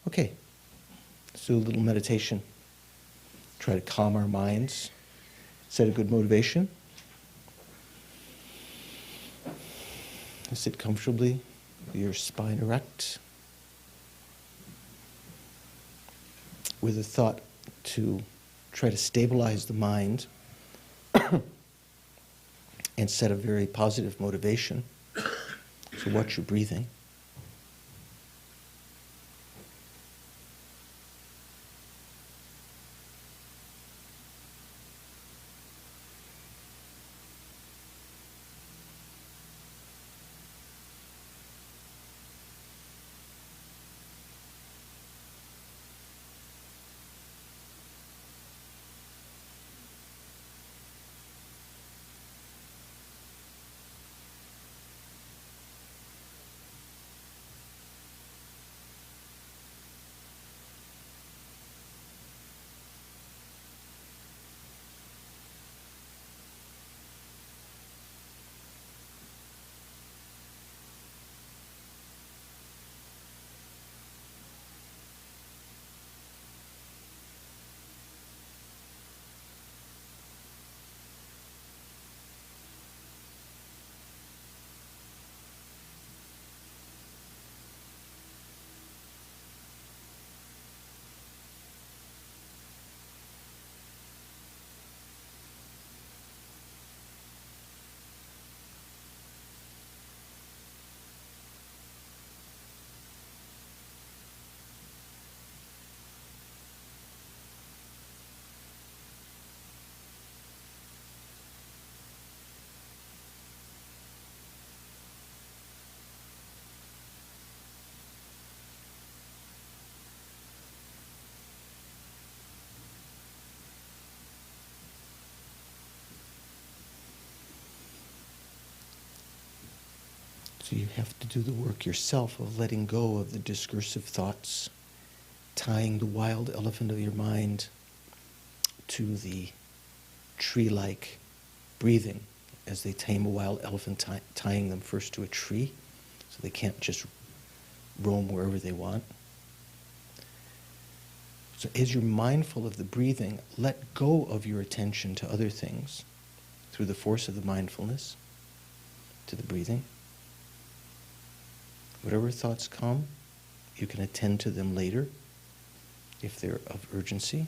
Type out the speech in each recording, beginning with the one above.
Okay, let's do a little meditation. Try to calm our minds. Set a good motivation. Sit comfortably with your spine erect, with a thought to try to stabilize the mind and set a very positive motivation. So watch your breathing. So you have to do the work yourself of letting go of the discursive thoughts, tying the wild elephant of your mind to the tree-like breathing, as they tame a wild elephant, tying them first to a tree, so they can't just roam wherever they want. So as you're mindful of the breathing, let go of your attention to other things through the force of the mindfulness to the breathing. Whatever thoughts come, you can attend to them later if they're of urgency.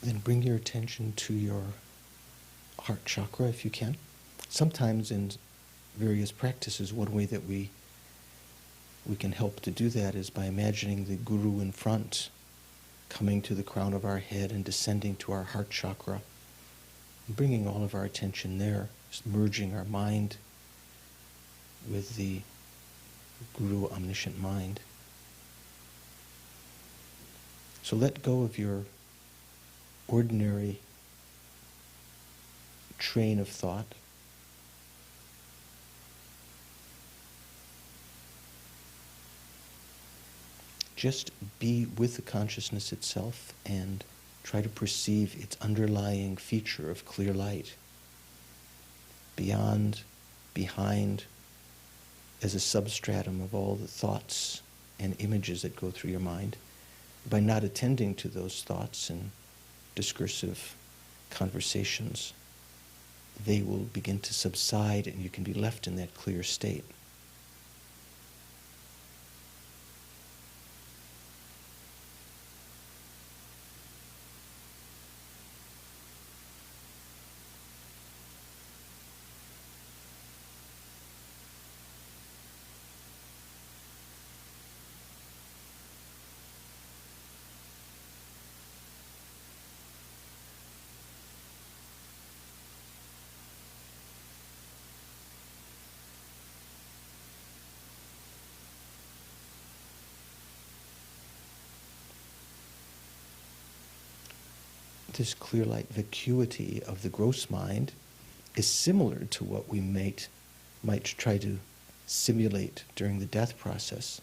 Then bring your attention to your heart chakra if you can. Sometimes in various practices, one way that we can help to do that is by imagining the guru in front, coming to the crown of our head and descending to our heart chakra, and bringing all of our attention there, just merging our mind with the guru omniscient mind. So let go of your ordinary train of thought. Just be with the consciousness itself and try to perceive its underlying feature of clear light, beyond, behind, as a substratum of all the thoughts and images that go through your mind. By not attending to those thoughts and discursive conversations, they will begin to subside and you can be left in that clear state. This clear light vacuity of the gross mind is similar to what we might try to simulate during the death process.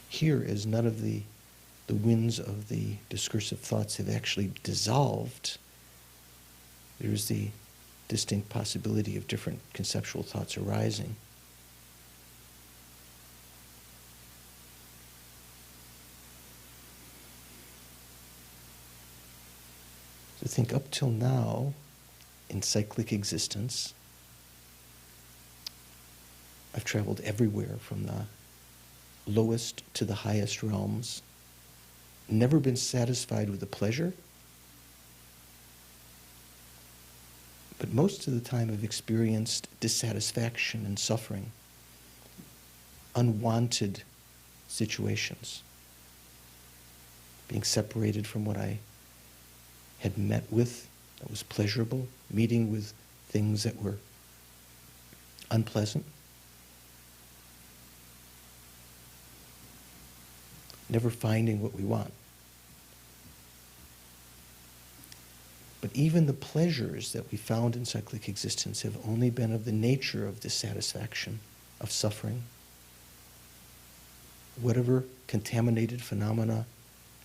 Here, as none of the winds of the discursive thoughts have actually dissolved, there is the distinct possibility of different conceptual thoughts arising. So think up till now, in cyclic existence, I've traveled everywhere from the lowest to the highest realms, never been satisfied with the pleasure, but most of the time I've experienced dissatisfaction and suffering, unwanted situations, being separated from what I had met with that was pleasurable, meeting with things that were unpleasant, never finding what we want. But even the pleasures that we found in cyclic existence have only been of the nature of dissatisfaction, of suffering. Whatever contaminated phenomena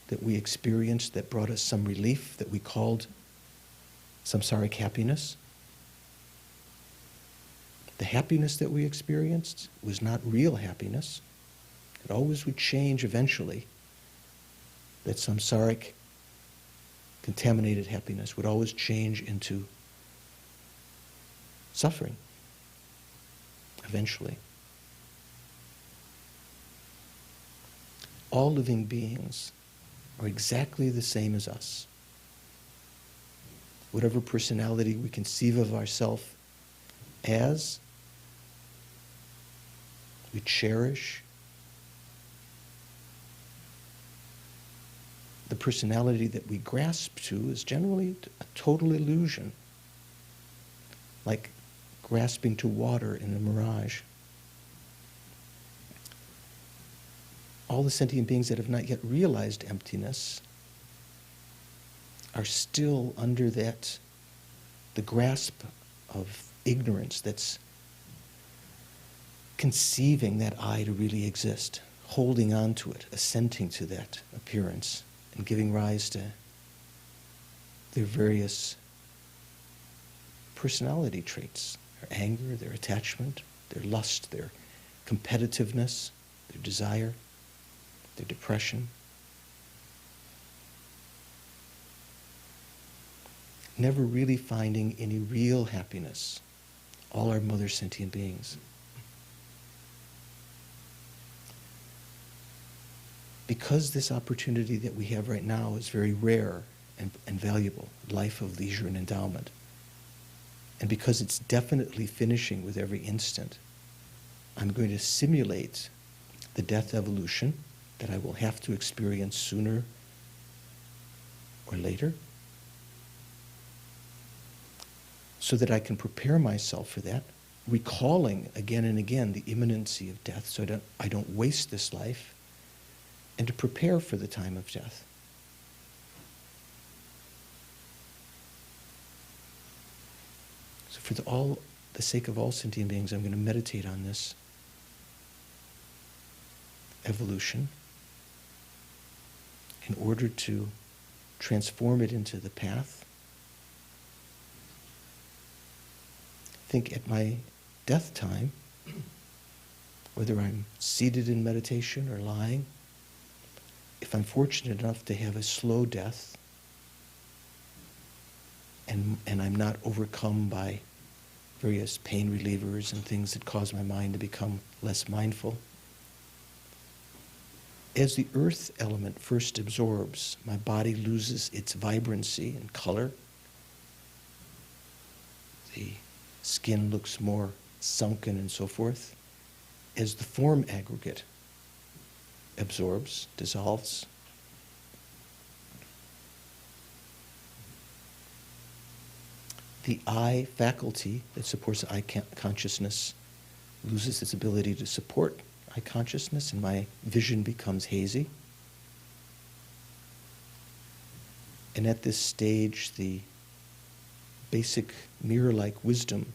that we experienced that brought us some relief that we called samsaric happiness, the happiness that we experienced was not real happiness. It always would change eventually. That samsaric contaminated happiness would always change into suffering, eventually. All living beings are exactly the same as us. Whatever personality we conceive of ourselves as, we cherish. The personality that we grasp to is generally a total illusion, like grasping to water in a mirage. All the sentient beings that have not yet realized emptiness are still under the grasp of ignorance that's conceiving that I to really exist, holding on to it, assenting to that appearance, and giving rise to their various personality traits, their anger, their attachment, their lust, their competitiveness, their desire, their depression. Never really finding any real happiness. All are mother sentient beings. Because this opportunity that we have right now is very rare and valuable, life of leisure and endowment, and because it's definitely finishing with every instant, I'm going to simulate the death evolution that I will have to experience sooner or later, so that I can prepare myself for that, recalling again and again the imminency of death so I don't waste this life, and to prepare for the time of death. For the sake of all sentient beings, I'm going to meditate on this evolution in order to transform it into the path. Think at my death time, whether I'm seated in meditation or lying, if I'm fortunate enough to have a slow death and I'm not overcome by various pain relievers and things that cause my mind to become less mindful, as the earth element first absorbs, my body loses its vibrancy and color. The skin looks more sunken and so forth. As the form aggregate absorbs, dissolves, the I faculty that supports I consciousness loses its ability to support I consciousness, and my vision becomes hazy. And at this stage, the basic mirror-like wisdom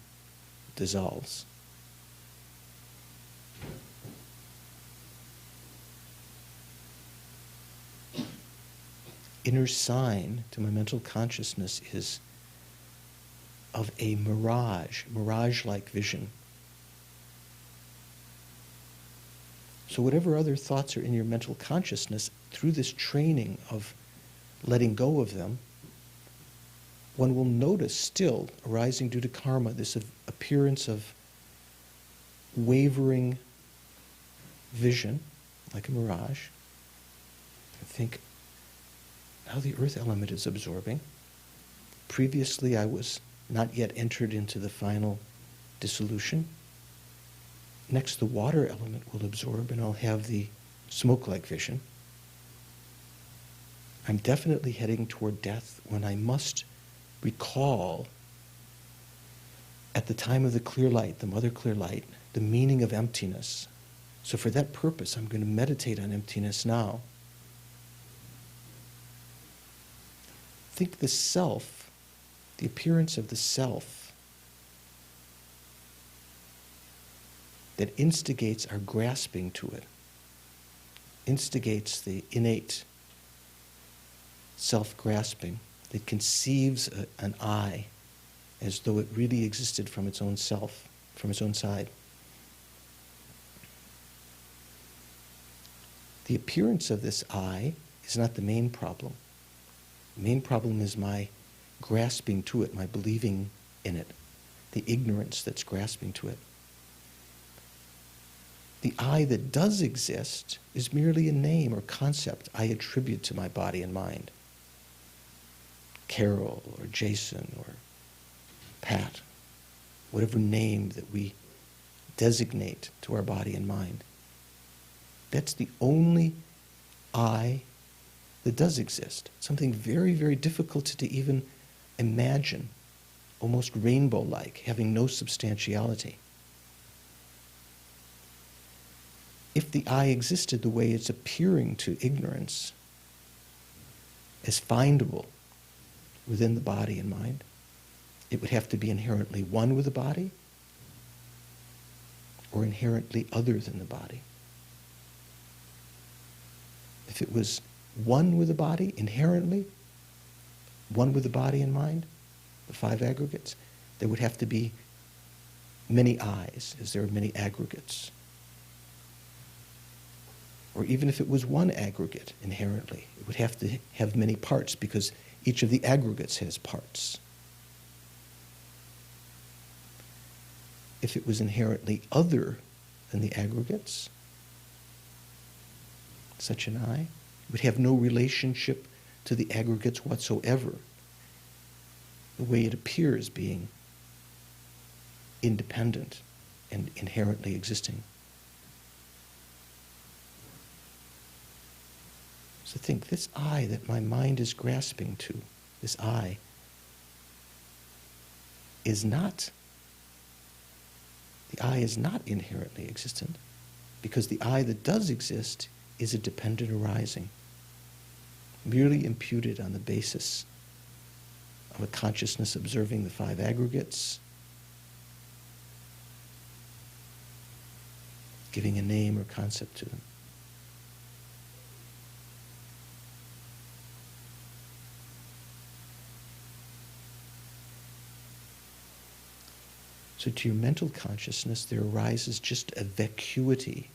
dissolves. Inner sign to my mental consciousness is of a mirage-like vision. So whatever other thoughts are in your mental consciousness, through this training of letting go of them, one will notice still arising due to karma this appearance of wavering vision, like a mirage. I think, now the earth element is absorbing. Previously I was not yet entered into the final dissolution. Next, the water element will absorb, and I'll have the smoke-like vision. I'm definitely heading toward death when I must recall, at the time of the clear light, the mother clear light, the meaning of emptiness. So for that purpose, I'm going to meditate on emptiness now. Think the self, the appearance of the self, that instigates our grasping to it, instigates the innate self-grasping that conceives an I as though it really existed from its own self, from its own side. The appearance of this I is not the main problem. The main problem is my grasping to it, my believing in it, the ignorance that's grasping to it. The I that does exist is merely a name or concept I attribute to my body and mind. Carol or Jason or Pat, whatever name that we designate to our body and mind. That's the only I that does exist. Something very, very difficult to even imagine, almost rainbow-like, having no substantiality. If the I existed the way it's appearing to ignorance, as findable within the body and mind, it would have to be inherently one with the body or inherently other than the body. If it was one with the body, inherently one with the body and mind, the five aggregates, there would have to be many I's, as there are many aggregates. Or even if it was one aggregate inherently, it would have to have many parts because each of the aggregates has parts. If it was inherently other than the aggregates, such an I would have no relationship to the aggregates whatsoever, the way it appears being independent and inherently existing. So think, this I that my mind is grasping to, this I, is not, the I is not inherently existent, because the I that does exist is a dependent arising, merely imputed on the basis of a consciousness observing the five aggregates giving a name or concept to them. So to your mental consciousness, there arises just a vacuity,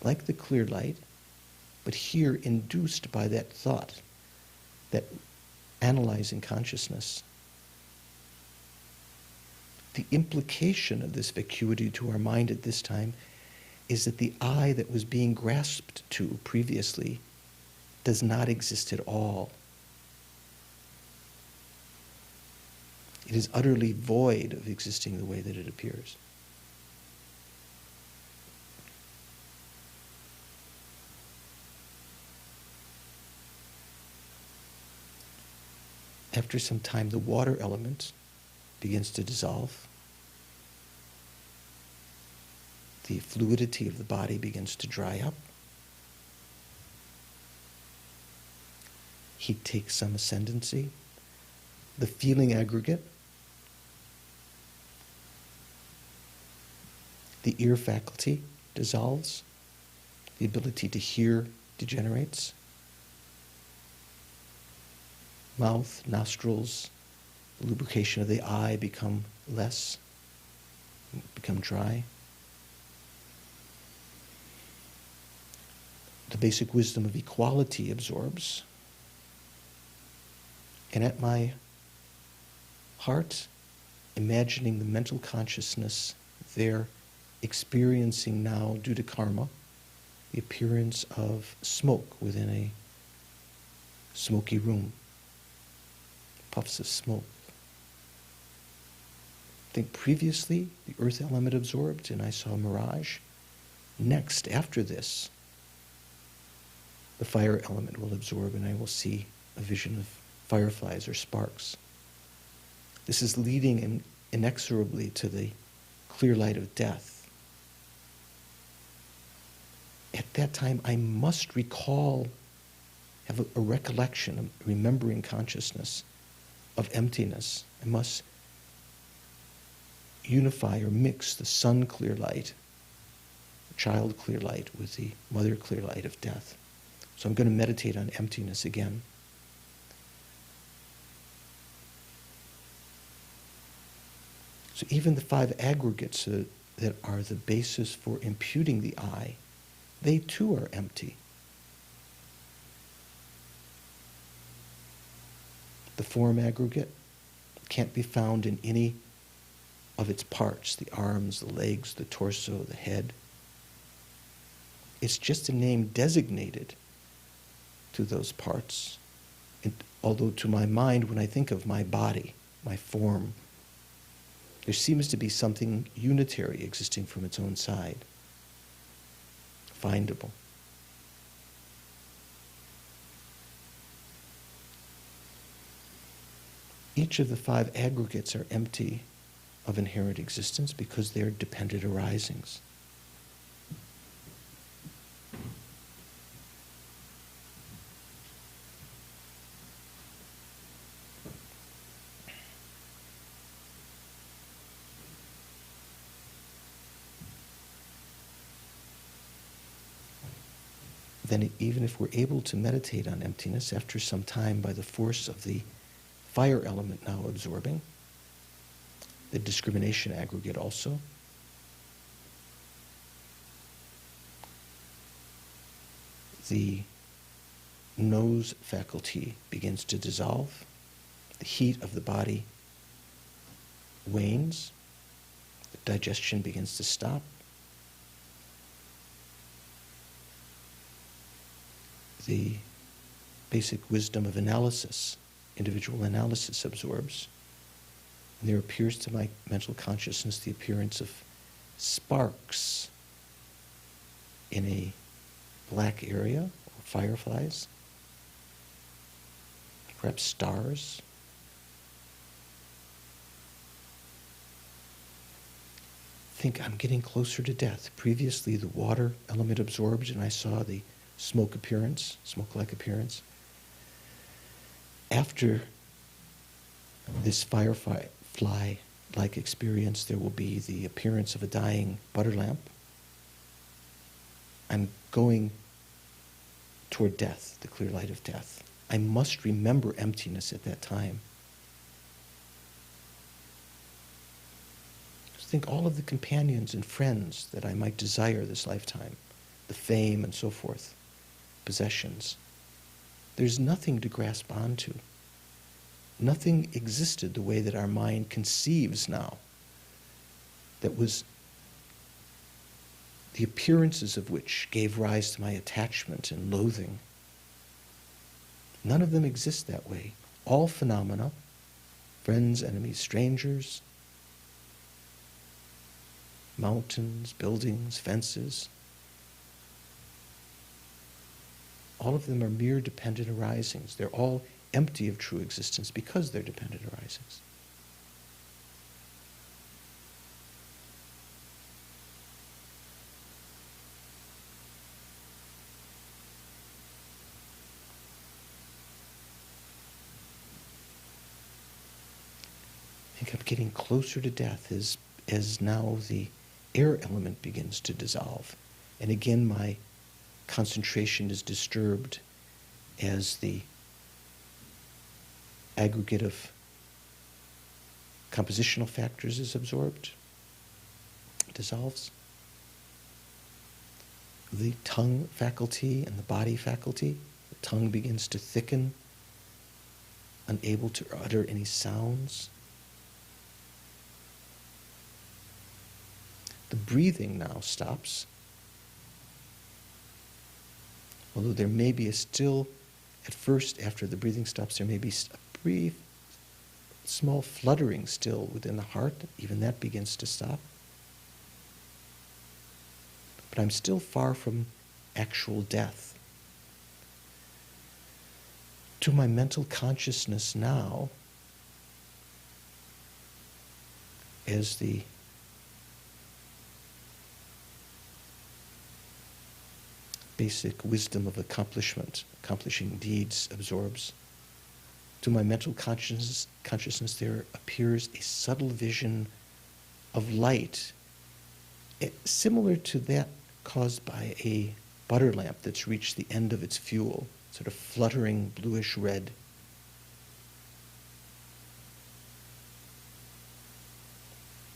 like the clear light, but here induced by that thought, that analyzing consciousness. The implication of this vacuity to our mind at this time is that the I that was being grasped to previously does not exist at all. It is utterly void of existing the way that it appears. After some time, the water element begins to dissolve. The fluidity of the body begins to dry up. Heat takes some ascendancy. The feeling aggregate, the ear faculty dissolves. The ability to hear degenerates. Mouth, nostrils, the lubrication of the eye become less, become dry. The basic wisdom of equality absorbs. And at my heart, imagining the mental consciousness there, experiencing now, due to karma, the appearance of smoke within a smoky room. Puffs of smoke. I think previously the earth element absorbed and I saw a mirage. Next, after this, the fire element will absorb and I will see a vision of fireflies or sparks. This is leading inexorably to the clear light of death. At that time, I must recall, have a recollection, a remembering consciousness of emptiness. I must unify or mix the sun clear light, the child clear light, with the mother clear light of death. So I'm going to meditate on emptiness again. So even the five aggregates that are the basis for imputing the I, they too are empty. The form aggregate can't be found in any of its parts, the arms, the legs, the torso, the head. It's just a name designated to those parts. And although to my mind, when I think of my body, my form, there seems to be something unitary existing from its own side, findable. Each of the five aggregates are empty of inherent existence because they're dependent arisings. Then even if we're able to meditate on emptiness, after some time, by the force of the fire element now absorbing, the discrimination aggregate also, the nose faculty begins to dissolve, the heat of the body wanes, the digestion begins to stop, the basic wisdom of analysis, individual analysis absorbs. And there appears to my mental consciousness the appearance of sparks in a black area, or fireflies, perhaps stars. Think I'm getting closer to death. Previously the water element absorbed and I saw the smoke appearance, smoke-like appearance. After this firefly like experience, there will be the appearance of a dying butter lamp. I'm going toward death, the clear light of death. I must remember emptiness at that time. Just think all of the companions and friends that I might desire this lifetime, the fame and so forth, possessions. There's nothing to grasp onto. Nothing existed the way that our mind conceives now. That was the appearances of which gave rise to my attachment and loathing. None of them exist that way. All phenomena, friends, enemies, strangers, mountains, buildings, fences, all of them are mere dependent arisings. They're all empty of true existence because they're dependent arisings. I think I'm getting closer to death as now the air element begins to dissolve. And again, my concentration is disturbed as the aggregate of compositional factors is absorbed, dissolves. The tongue faculty and the body faculty, the tongue begins to thicken, unable to utter any sounds. The breathing now stops. Although there may be at first, after the breathing stops, there may be a brief, small fluttering still within the heart. Even that begins to stop. But I'm still far from actual death. To my mental consciousness now, as the basic wisdom of accomplishing deeds absorbs, to my mental consciousness there appears a subtle vision of light, similar to that caused by a butter lamp that's reached the end of its fuel, sort of fluttering bluish red.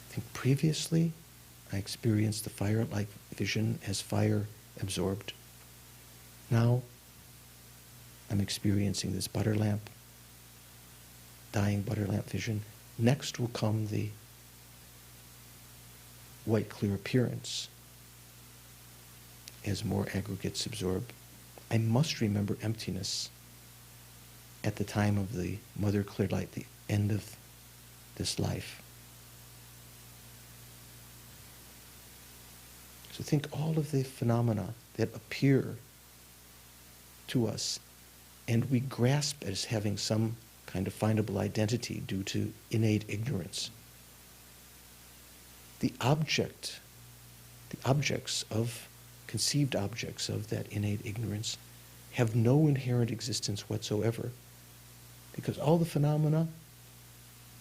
I think previously I experienced the fire-like vision as fire absorbed. Now I'm experiencing this butter lamp, dying butter lamp vision. Next will come the white clear appearance as more aggregates absorb. I must remember emptiness at the time of the mother clear light, the end of this life. So think all of the phenomena that appear to us and we grasp as having some kind of findable identity due to innate ignorance. The objects of conceived objects of that innate ignorance have no inherent existence whatsoever, because all the phenomena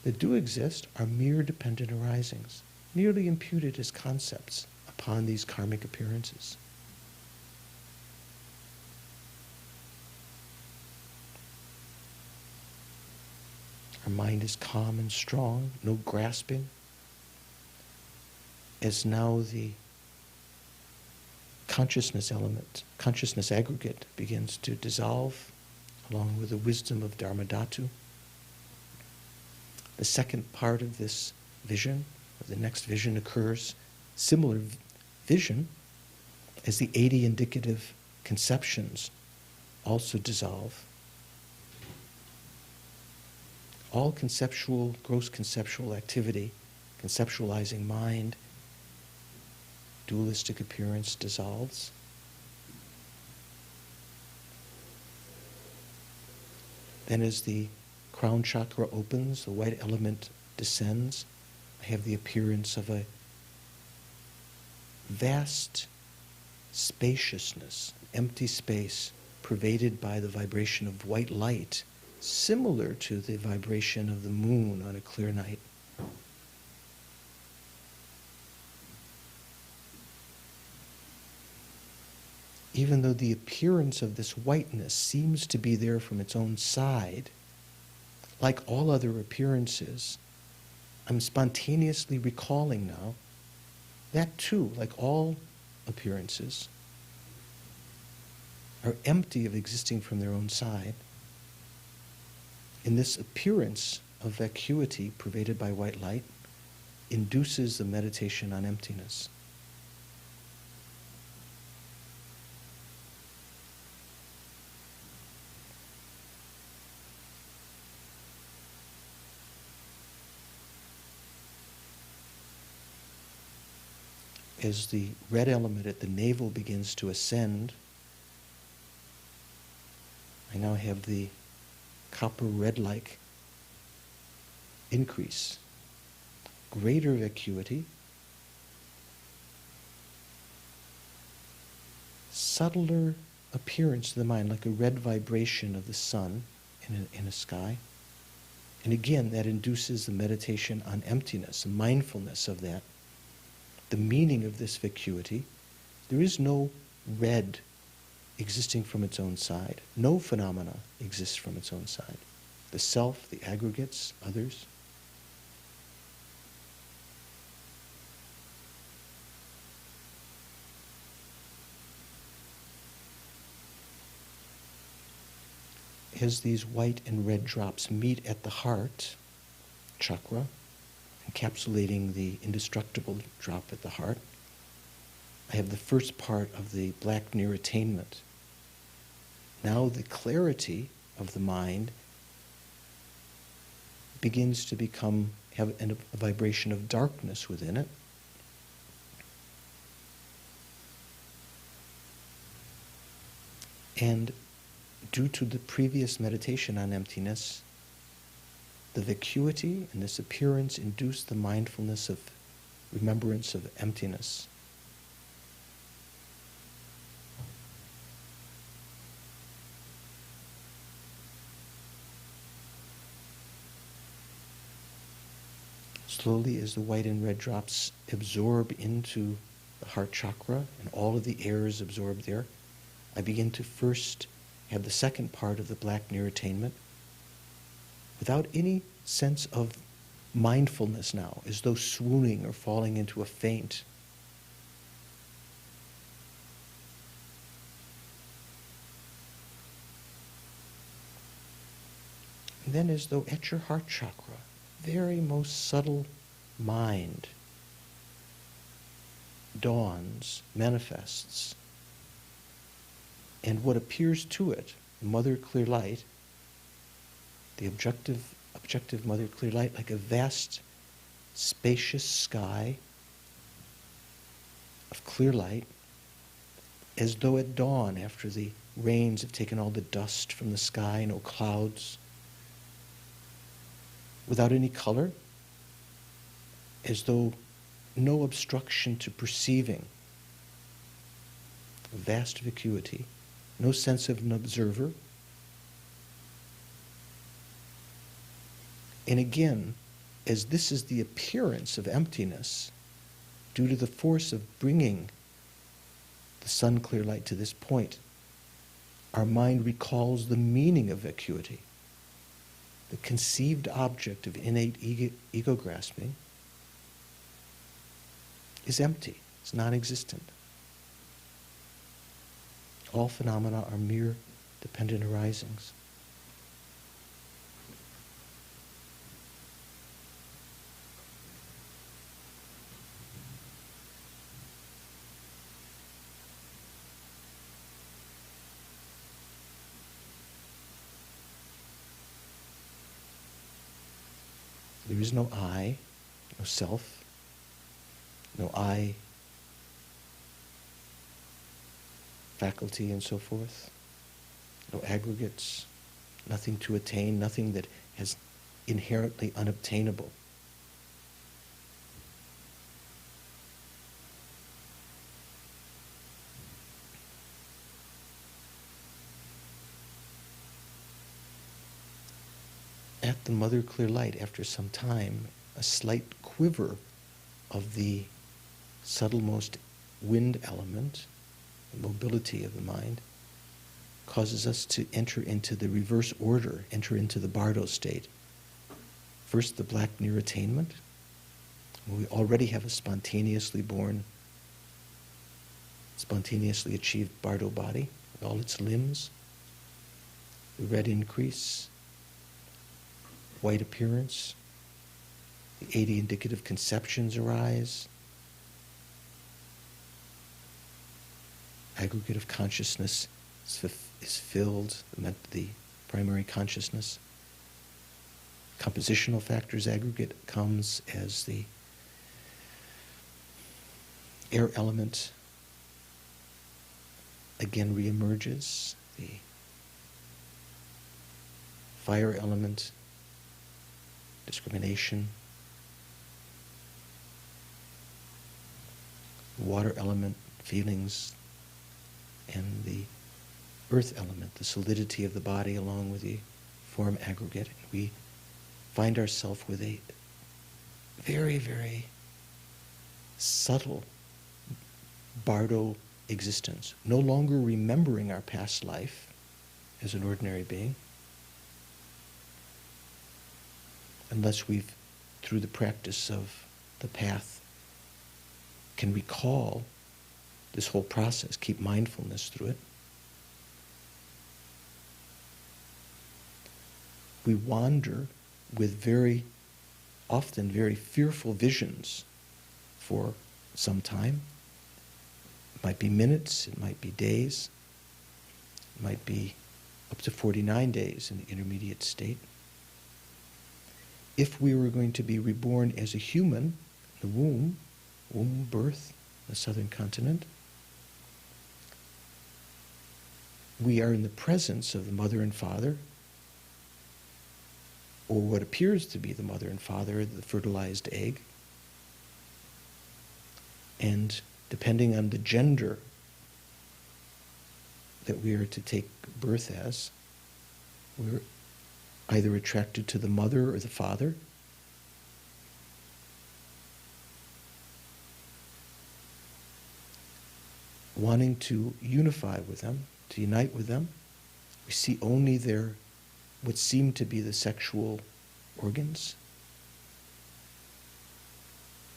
that do exist are mere dependent arisings, merely imputed as concepts upon these karmic appearances. Our mind is calm and strong, no grasping, as now the consciousness element, consciousness aggregate begins to dissolve along with the wisdom of Dharmadhatu. The second part of this vision, of the next vision, occurs, similar vision, as the 80 indicative conceptions also dissolve. All conceptual, gross conceptual activity, conceptualizing mind, dualistic appearance dissolves. Then as the crown chakra opens, the white element descends. I have the appearance of a vast spaciousness, empty space, pervaded by the vibration of white light, similar to the vibration of the moon on a clear night. even though the appearance of this whiteness seems to be there from its own side, like all other appearances, I'm spontaneously recalling now that too, like all appearances, are empty of existing from their own side. And this appearance of vacuity pervaded by white light induces the meditation on emptiness. As the red element at the navel begins to ascend, I now have the copper red-like increase, greater vacuity, subtler appearance to the mind, like a red vibration of the sun in a sky. And again, that induces the meditation on emptiness, the mindfulness of that, the meaning of this vacuity. There is no red existing from its own side. No phenomena exists from its own side. The self, the aggregates, others. As these white and red drops meet at the heart chakra, encapsulating the indestructible drop at the heart, I have the first part of the black near attainment. Now the clarity of the mind begins to have a vibration of darkness within it. And due to the previous meditation on emptiness, the vacuity and this appearance induce the mindfulness of remembrance of emptiness. Slowly, as the white and red drops absorb into the heart chakra and all of the air is absorbed there, I begin to first have the second part of the black near attainment without any sense of mindfulness now, as though swooning or falling into a faint. And then, as though at your heart chakra, very most subtle mind dawns, manifests, and what appears to it, Mother Clear Light, the objective Mother Clear Light, like a vast, spacious sky of clear light, as though at dawn, after the rains have taken all the dust from the sky, no clouds, without any color, as though no obstruction to perceiving, vast vacuity, no sense of an observer. And again, as this is the appearance of emptiness, due to the force of bringing the sun clear light to this point, our mind recalls the meaning of vacuity. The conceived object of innate ego grasping is empty, it's non-existent. All phenomena are mere dependent arisings. There is no I, no self, no I faculty and so forth, no aggregates, nothing to attain, nothing that is inherently unobtainable. At the Mother Clear Light, after some time, a slight quiver of the subtlemost wind element the mobility of the mind, causes us to enter into the reverse order, enter into the bardo state. First, the black near attainment. We already have a spontaneously born, spontaneously achieved bardo body with all its limbs. The red increase, white appearance, the 80 indicative conceptions arise, aggregate of consciousness is filled, the primary consciousness. Compositional factors aggregate comes as the air element again reemerges, the fire element, discrimination, water element, feelings, and the earth element, the solidity of the body along with the form aggregate. And we find ourselves with a very, very subtle bardo existence, no longer remembering our past life as an ordinary being, unless we've, through the practice of the path, can recall this whole process, keep mindfulness through it. We wander with very often very fearful visions for some time. It might be minutes, it might be days, it might be up to 49 days in the intermediate state. If we were going to be reborn as a human, the womb birth, the southern continent, we are in the presence of the mother and father, or what appears to be the mother and father, the fertilized egg. And depending on the gender that we are to take birth as, we're either attracted to the mother or the father. Wanting to unify with them, to unite with them. We see only their, what seem to be the sexual organs.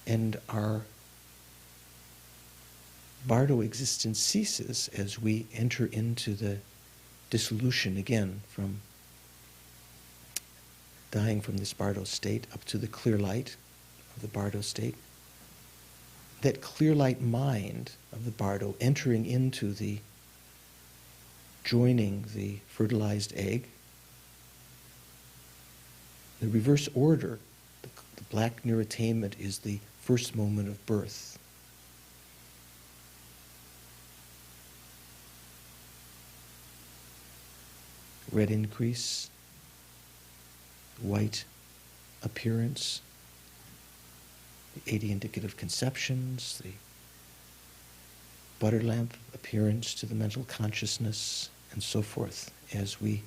And our bardo existence ceases as we enter into the dissolution again, from dying from this bardo state up to the clear light of the bardo state. That clear light mind of the bardo entering into the, joining the fertilized egg. The reverse order, the black near attainment, is the first moment of birth. Red increase, white appearance, the 80 indicative conceptions, the butter lamp appearance to the mental consciousness, and so forth, as we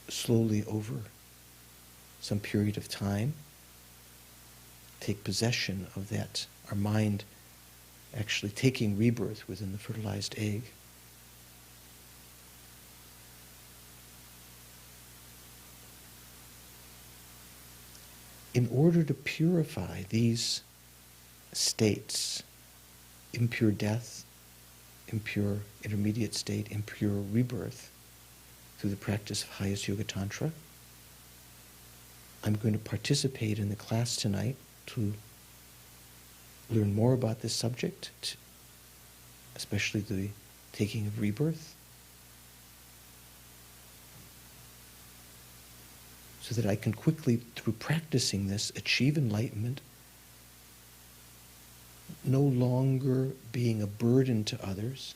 slowly over some period of time take possession of that, our mind actually taking rebirth within the fertilized egg. In order to purify these states, impure death, impure intermediate state, impure rebirth, through the practice of Highest Yoga Tantra, I'm going to participate in the class tonight to learn more about this subject, especially the taking of rebirth, so that I can quickly, through practicing this, achieve enlightenment, no longer being a burden to others,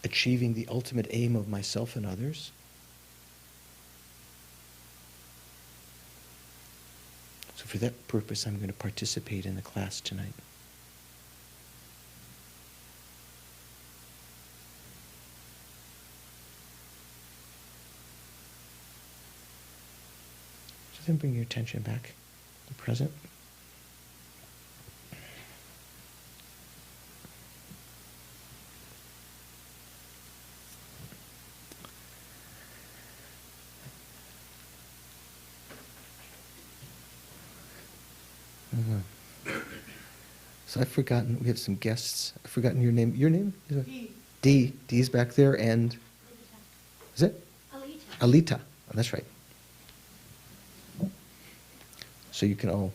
achieving the ultimate aim of myself and others. So for that purpose, I'm going to participate in the class tonight. Then bring your attention back to the present. So I've forgotten, we have some guests. I've forgotten your name. Your name? D. D. D's back there, and is it? Alita. Alita. Oh, that's right. So you can all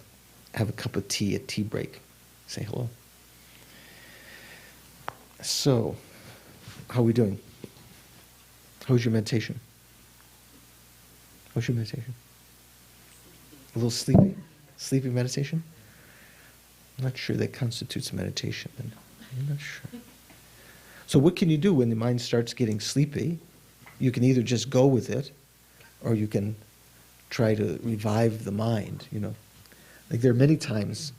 have a cup of tea at tea break. Say hello. So, how are we doing? How's your meditation? How's your meditation? A little sleepy? Sleepy meditation? I'm not sure that constitutes meditation. Then. I'm not sure. So what can you do when the mind starts getting sleepy? You can either just go with it, or you can try to revive the mind, you know. Like there are many times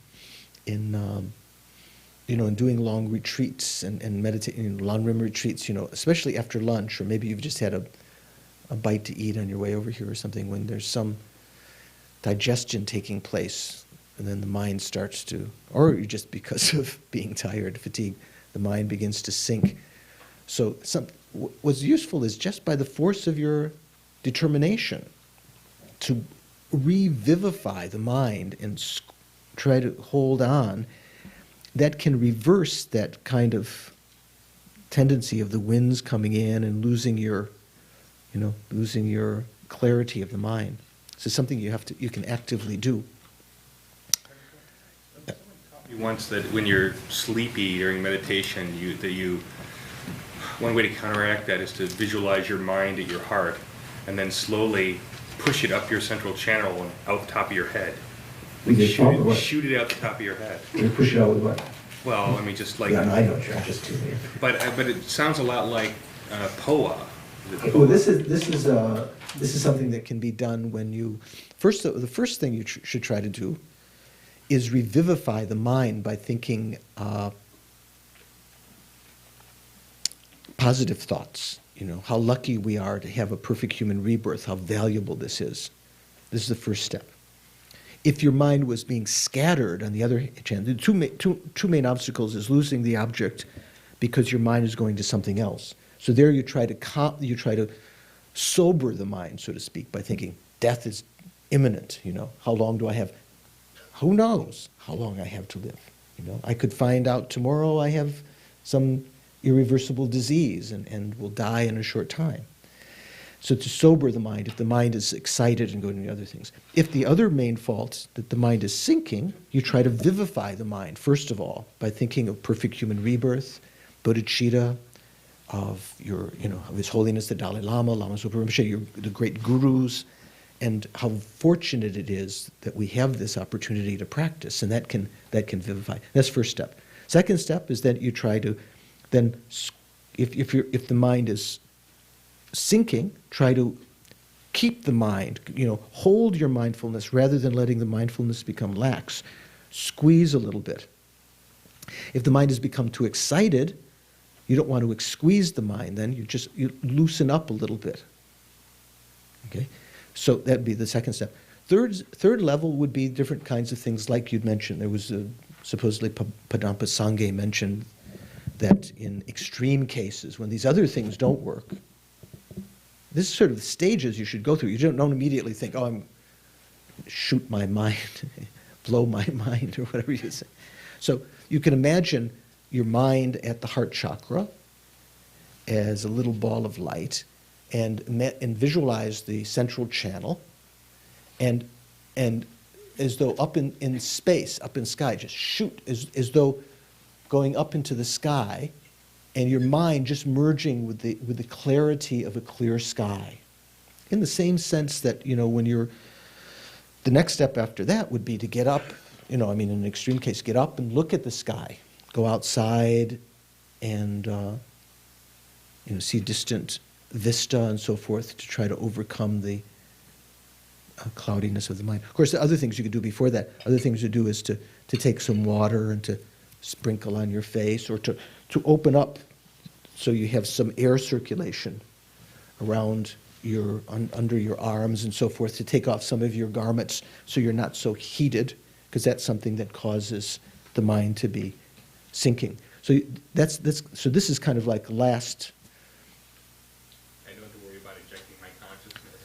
in, in doing long retreats and meditating, long RIM retreats, especially after lunch, or maybe you've just had a bite to eat on your way over here or something, when there's some digestion taking place, and then the mind starts to, or just because of being tired, fatigue, the mind begins to sink. So what's useful is just by the force of your determination to revivify the mind and try to hold on, that can reverse that kind of tendency of the winds coming in and losing your clarity of the mind. So it's something you can actively do. Once that when you're sleepy during meditation, one way to counteract that is to visualize your mind at your heart, and then slowly push it up your central channel and out the top of your head. Like shoot it out the top of your head. You push it out with what? Well, I mean, just like. Yeah, no, I know what you're just too late. But it sounds a lot like POA. Well, this is something that can be done when you the first thing you should try to do is revivify the mind by thinking positive thoughts. How lucky we are to have a perfect human rebirth, how valuable this is. This is the first step. If your mind was being scattered, on the other hand, the two main obstacles is losing the object because your mind is going to something else. So there you try to sober the mind, so to speak, by thinking death is imminent. How long do I have? Who knows how long I have to live? I could find out tomorrow I have some irreversible disease and will die in a short time. So to sober the mind, if the mind is excited and going to other things. If the other main fault, that the mind is sinking, you try to vivify the mind, first of all, by thinking of perfect human rebirth, bodhicitta, of of His Holiness the Dalai Lama, Lama Zopa Rinpoche, the great gurus, and how fortunate it is that we have this opportunity to practice, and that can vivify. That's first step. Second step is that you try to then, if the mind is sinking, try to keep the mind, hold your mindfulness rather than letting the mindfulness become lax. Squeeze a little bit. If the mind has become too excited, you don't want to squeeze the mind, then you loosen up a little bit. Okay? So that'd be the second step. Third level would be different kinds of things like you'd mentioned. There was supposedly Padampa Sangye mentioned that in extreme cases, when these other things don't work, this is sort of the stages you should go through. You don't immediately think, oh, I'm shoot my mind, blow my mind, or whatever you say. So you can imagine your mind at the heart chakra as a little ball of light, and visualize the central channel, and as though up in space, up in sky, just shoot, as though going up into the sky, and your mind just merging with the clarity of a clear sky. In the same sense that, when the next step after that would be to get up, in an extreme case, get up and look at the sky. Go outside and, see distant vista and so forth to try to overcome the cloudiness of the mind. Of course, the other things you could do before that, other things to do is to take some water and to sprinkle on your face, or to open up so you have some air circulation around under your arms and so forth, to take off some of your garments so you're not so heated, because that's something that causes the mind to be sinking. So so this is kind of like last. I don't have to worry about injecting my consciousness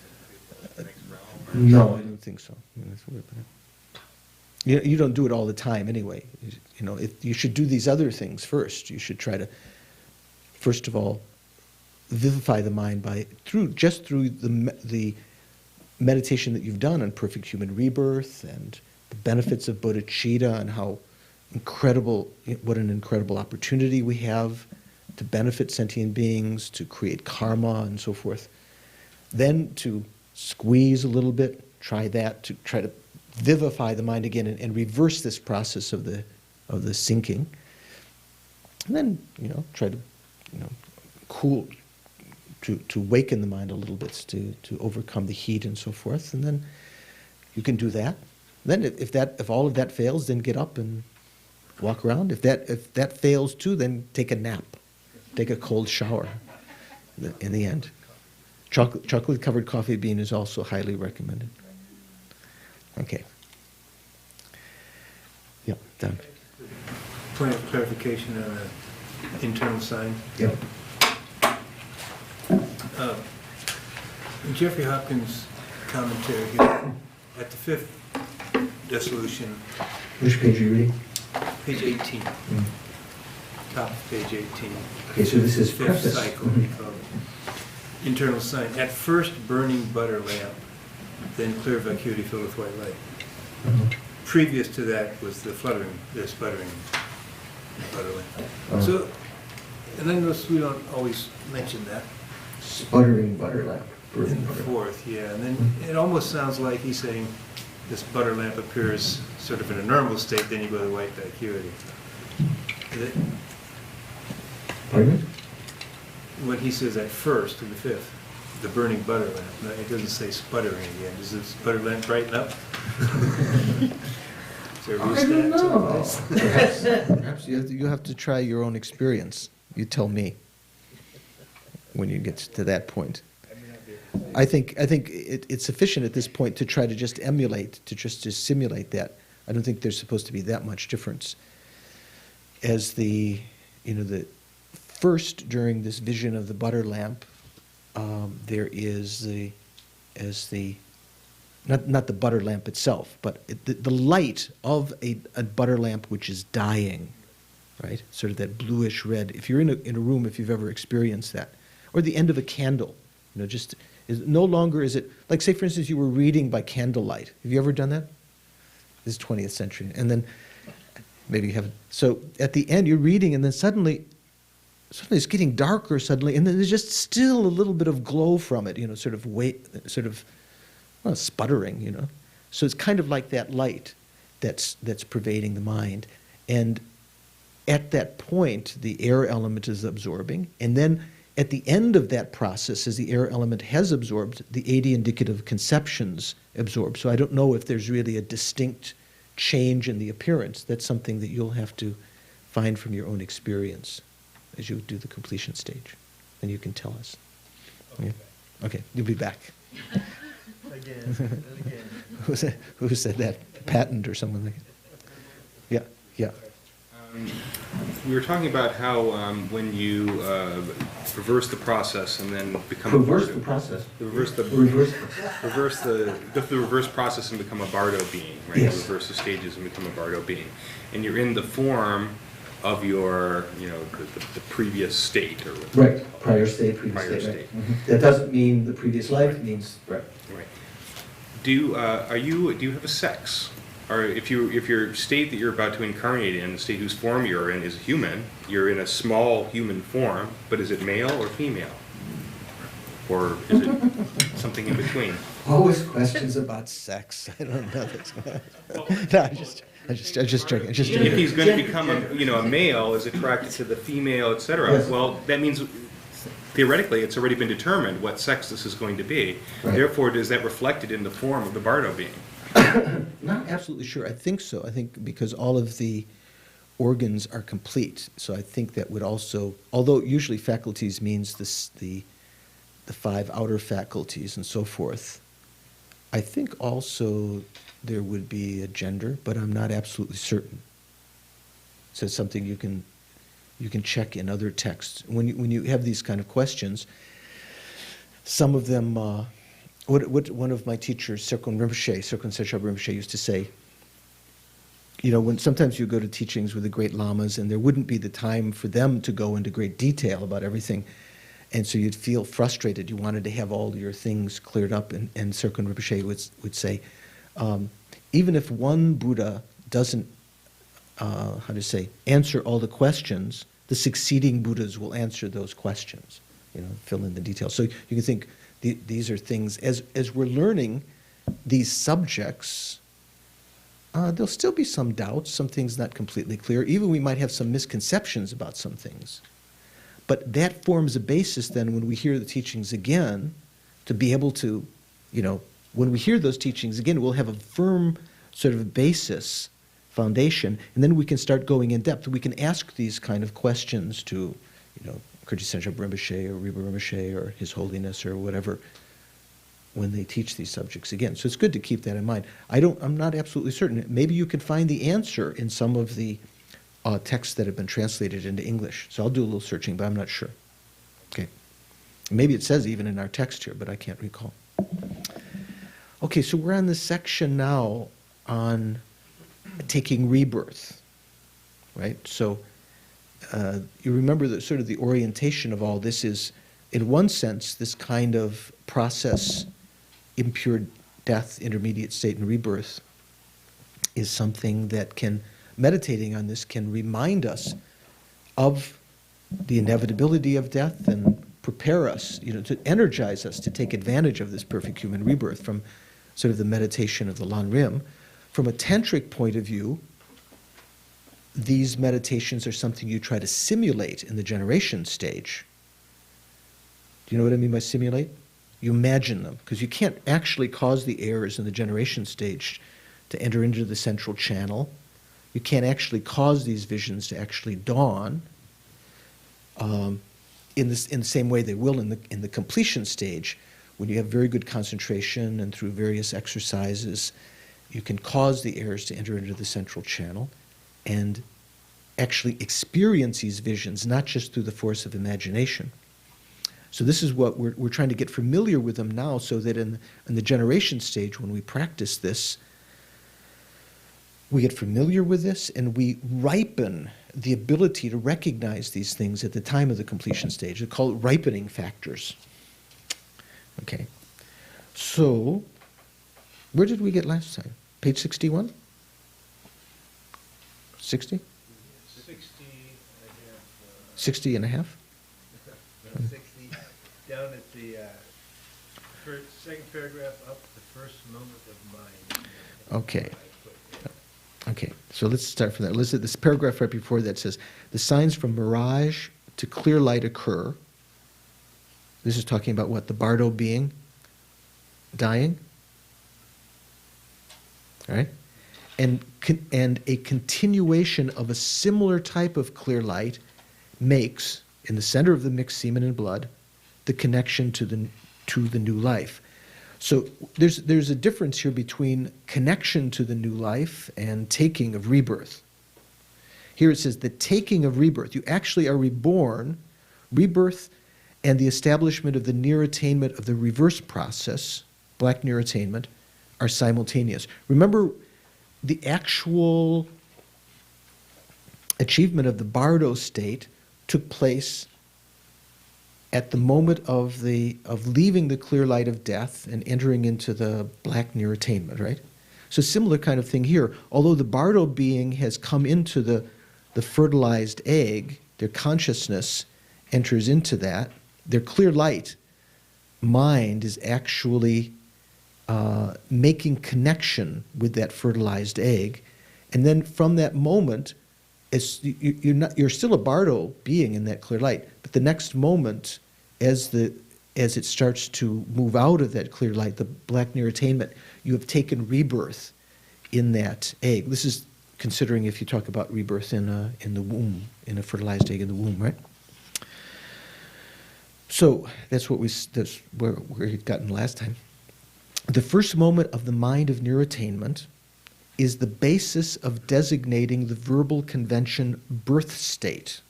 into the next realm. No, I don't think so. You don't do it all the time anyway. You know, you should do these other things first. You should try to, first of all, vivify the mind through the meditation that you've done on perfect human rebirth and the benefits of bodhicitta and what an incredible opportunity we have to benefit sentient beings, to create karma and so forth. Then to squeeze a little bit, try to vivify the mind again and reverse this process of the sinking. And then, try to, cool, to waken the mind a little bit, to overcome the heat and so forth. And then you can do that. Then if all of that fails, then get up and walk around. If that fails too, then take a nap. Take a cold shower in the end. Chocolate-covered coffee bean is also highly recommended. Okay. Yeah, done. Point of clarification on the internal sign. Yep. In Jeffrey Hopkins' commentary here, at the fifth dissolution, Which page are you reading? page 18, top of page 18. Okay, so this is fifth preface. cycle, we call it. Internal sign. At first, burning butter lamp, then clear vacuity filled with white light. Previous to that was the sputtering butter lamp. So, and I notice we don't always mention that. Sputtering butter lamp. In the fourth, yeah. And then it almost sounds like he's saying this butter lamp appears sort of in a normal state, then you go to white vacuity. Is it? Pardon? When he says at first, in the fifth, the burning butter lamp, no, it doesn't say sputtering again. Does this butter lamp brighten up? Is there a restart to this? Perhaps you have to try your own experience. You tell me when you get to that point. I think it's sufficient at this point to try to just emulate, to simulate that. I don't think there's supposed to be that much difference. As the first during this vision of the butter lamp, there is not the butter lamp itself, but the light of a butter lamp which is dying, right? Sort of that bluish red. If you're in a room, if you've ever experienced that, or the end of a candle, no longer is it, like say for instance you were reading by candlelight. Have you ever done that? This is 20th century. And then, maybe you haven't. So at the end you're reading and then suddenly it's getting darker suddenly and then there's just still a little bit of glow from it, sputtering, So it's kind of like that light that's pervading the mind. And at that point the air element is absorbing, and then at the end of that process, as the air element has absorbed, the 80 indicative conceptions absorb. So I don't know if there's really a distinct change in the appearance. That's something that you'll have to find from your own experience as you do the completion stage. And you can tell us. Okay. Yeah? Okay, you'll be back. Again. Who said that? Patent or someone like that? Yeah. We were talking about how when you reverse the process and then become Reverse the process. go through the reverse process and become a bardo being, right? Yes. You reverse the stages and become a bardo being, and you're in the form of your, the previous state, or Right, prior state, previous Prior state. state. Right. Mm-hmm. That doesn't mean the previous life, it means, right. Right. Do you have a sex? Or if your state that you're about to incarnate in, the state whose form you're in is a human, you're in a small human form, but is it male or female? Or is it something in between? Always questions about sex. I don't know. No, I'm just joking. If he's going to become a male, is attracted to the female, etc. Yes. Well, that means theoretically it's already been determined what sex this is going to be. Right. Therefore, is that reflected in the form of the bardo being? Not absolutely sure. I think so. I think because all of the organs are complete. So I think that would also, although usually faculties means the 5 outer faculties and so forth, I think also there would be a gender, but I'm not absolutely certain. So it's something you can check in other texts. When you have these kind of questions, some of them, what one of my teachers, Serkon Rinpoche used to say, you know, when sometimes you go to teachings with the great lamas and there wouldn't be the time for them to go into great detail about everything. And so you'd feel frustrated. You wanted to have all your things cleared up. And Serkan Rinpoche would say, even if one Buddha doesn't, answer all the questions, the succeeding Buddhas will answer those questions, you know, fill in the details. So you can think these are things, as we're learning these subjects, there'll still be some doubts, some things not completely clear. Even we might have some misconceptions about some things. But that forms a basis then when we hear the teachings again to be able to, you know, when we hear those teachings again, we'll have a firm sort of basis, foundation, and then we can start going in depth. We can ask these kind of questions to, you know, Kyrgyz Central Rinpoche or Rebirth Rinpoche or His Holiness or whatever when they teach these subjects again. So it's good to keep that in mind. I'm not absolutely certain. Maybe you can find the answer in some of the texts that have been translated into English. So I'll do a little searching, but I'm not sure. Okay. Maybe it says even in our text here, but I can't recall. Okay, so we're on this section now on taking rebirth, right? So you remember that sort of the orientation of all this is, in one sense, this kind of process, impure death, intermediate state, and rebirth, is something that can, meditating on this, can remind us of the inevitability of death and prepare us, you know, to energize us to take advantage of this perfect human rebirth from sort of the meditation of the Lan Rim. From a tantric point of view, these meditations are something you try to simulate in the generation stage. Do you know what I mean by simulate? You imagine them, because you can't actually cause the heirs in the generation stage to enter into the central channel. You can't actually cause these visions to actually dawn in the same way they will in the completion stage, when you have very good concentration and through various exercises, you can cause the heirs to enter into the central channel and actually experience these visions, not just through the force of imagination. So this is what we're trying to get familiar with them now, so that in the generation stage, when we practice this, we get familiar with this and we ripen the ability to recognize these things at the time of the completion stage. They're called ripening factors. Okay. So, where did we get last time? Page 61? 60? 60 and a half? No, 60, down at the second paragraph up, the first moment of mind. Okay. Okay, so let's start from that. Listen, this paragraph right before that says, the signs from mirage to clear light occur. This is talking about what? The Bardo being dying? All right? And a continuation of a similar type of clear light makes, in the center of the mixed semen and blood, the connection to the new life. So there's a difference here between connection to the new life and taking of rebirth. Here it says the taking of rebirth. You actually are reborn. Rebirth and the establishment of the near attainment of the reverse process, black near attainment, are simultaneous. Remember, the actual achievement of the Bardo state took place at the moment of leaving the clear light of death and entering into the black near attainment, right? So similar kind of thing here. Although the Bardo being has come into the fertilized egg, their consciousness enters into that, their clear light mind is actually making connection with that fertilized egg. And then from that moment, you're still a Bardo being in that clear light, but the next moment, as it starts to move out of that clear light, the black near attainment, you have taken rebirth in that egg. This is considering if you talk about rebirth in the womb, in a fertilized egg in the womb, right? So that's where we'd gotten last time. The first moment of the mind of near attainment is the basis of designating the verbal convention birth state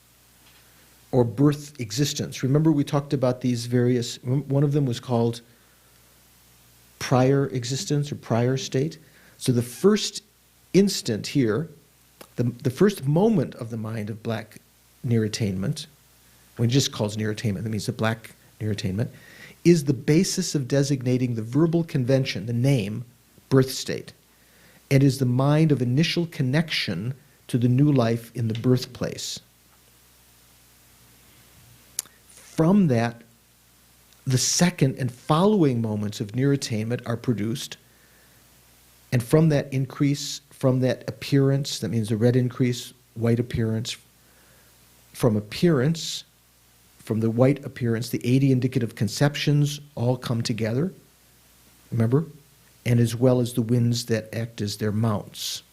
or birth existence. Remember we talked about these various, one of them was called prior existence or prior state. So the first instant here The first moment of the mind of black near attainment, when it just calls near attainment, that means the black near attainment, is the basis of designating the verbal convention, the name, birth state. It is the mind of initial connection to the new life in the birthplace. From that, the second and following moments of near attainment are produced, and from that increase, from that appearance, that means the red increase, white appearance, from appearance, from the white appearance, the 80 indicative conceptions all come together, remember? And as well as the winds that act as their mounts.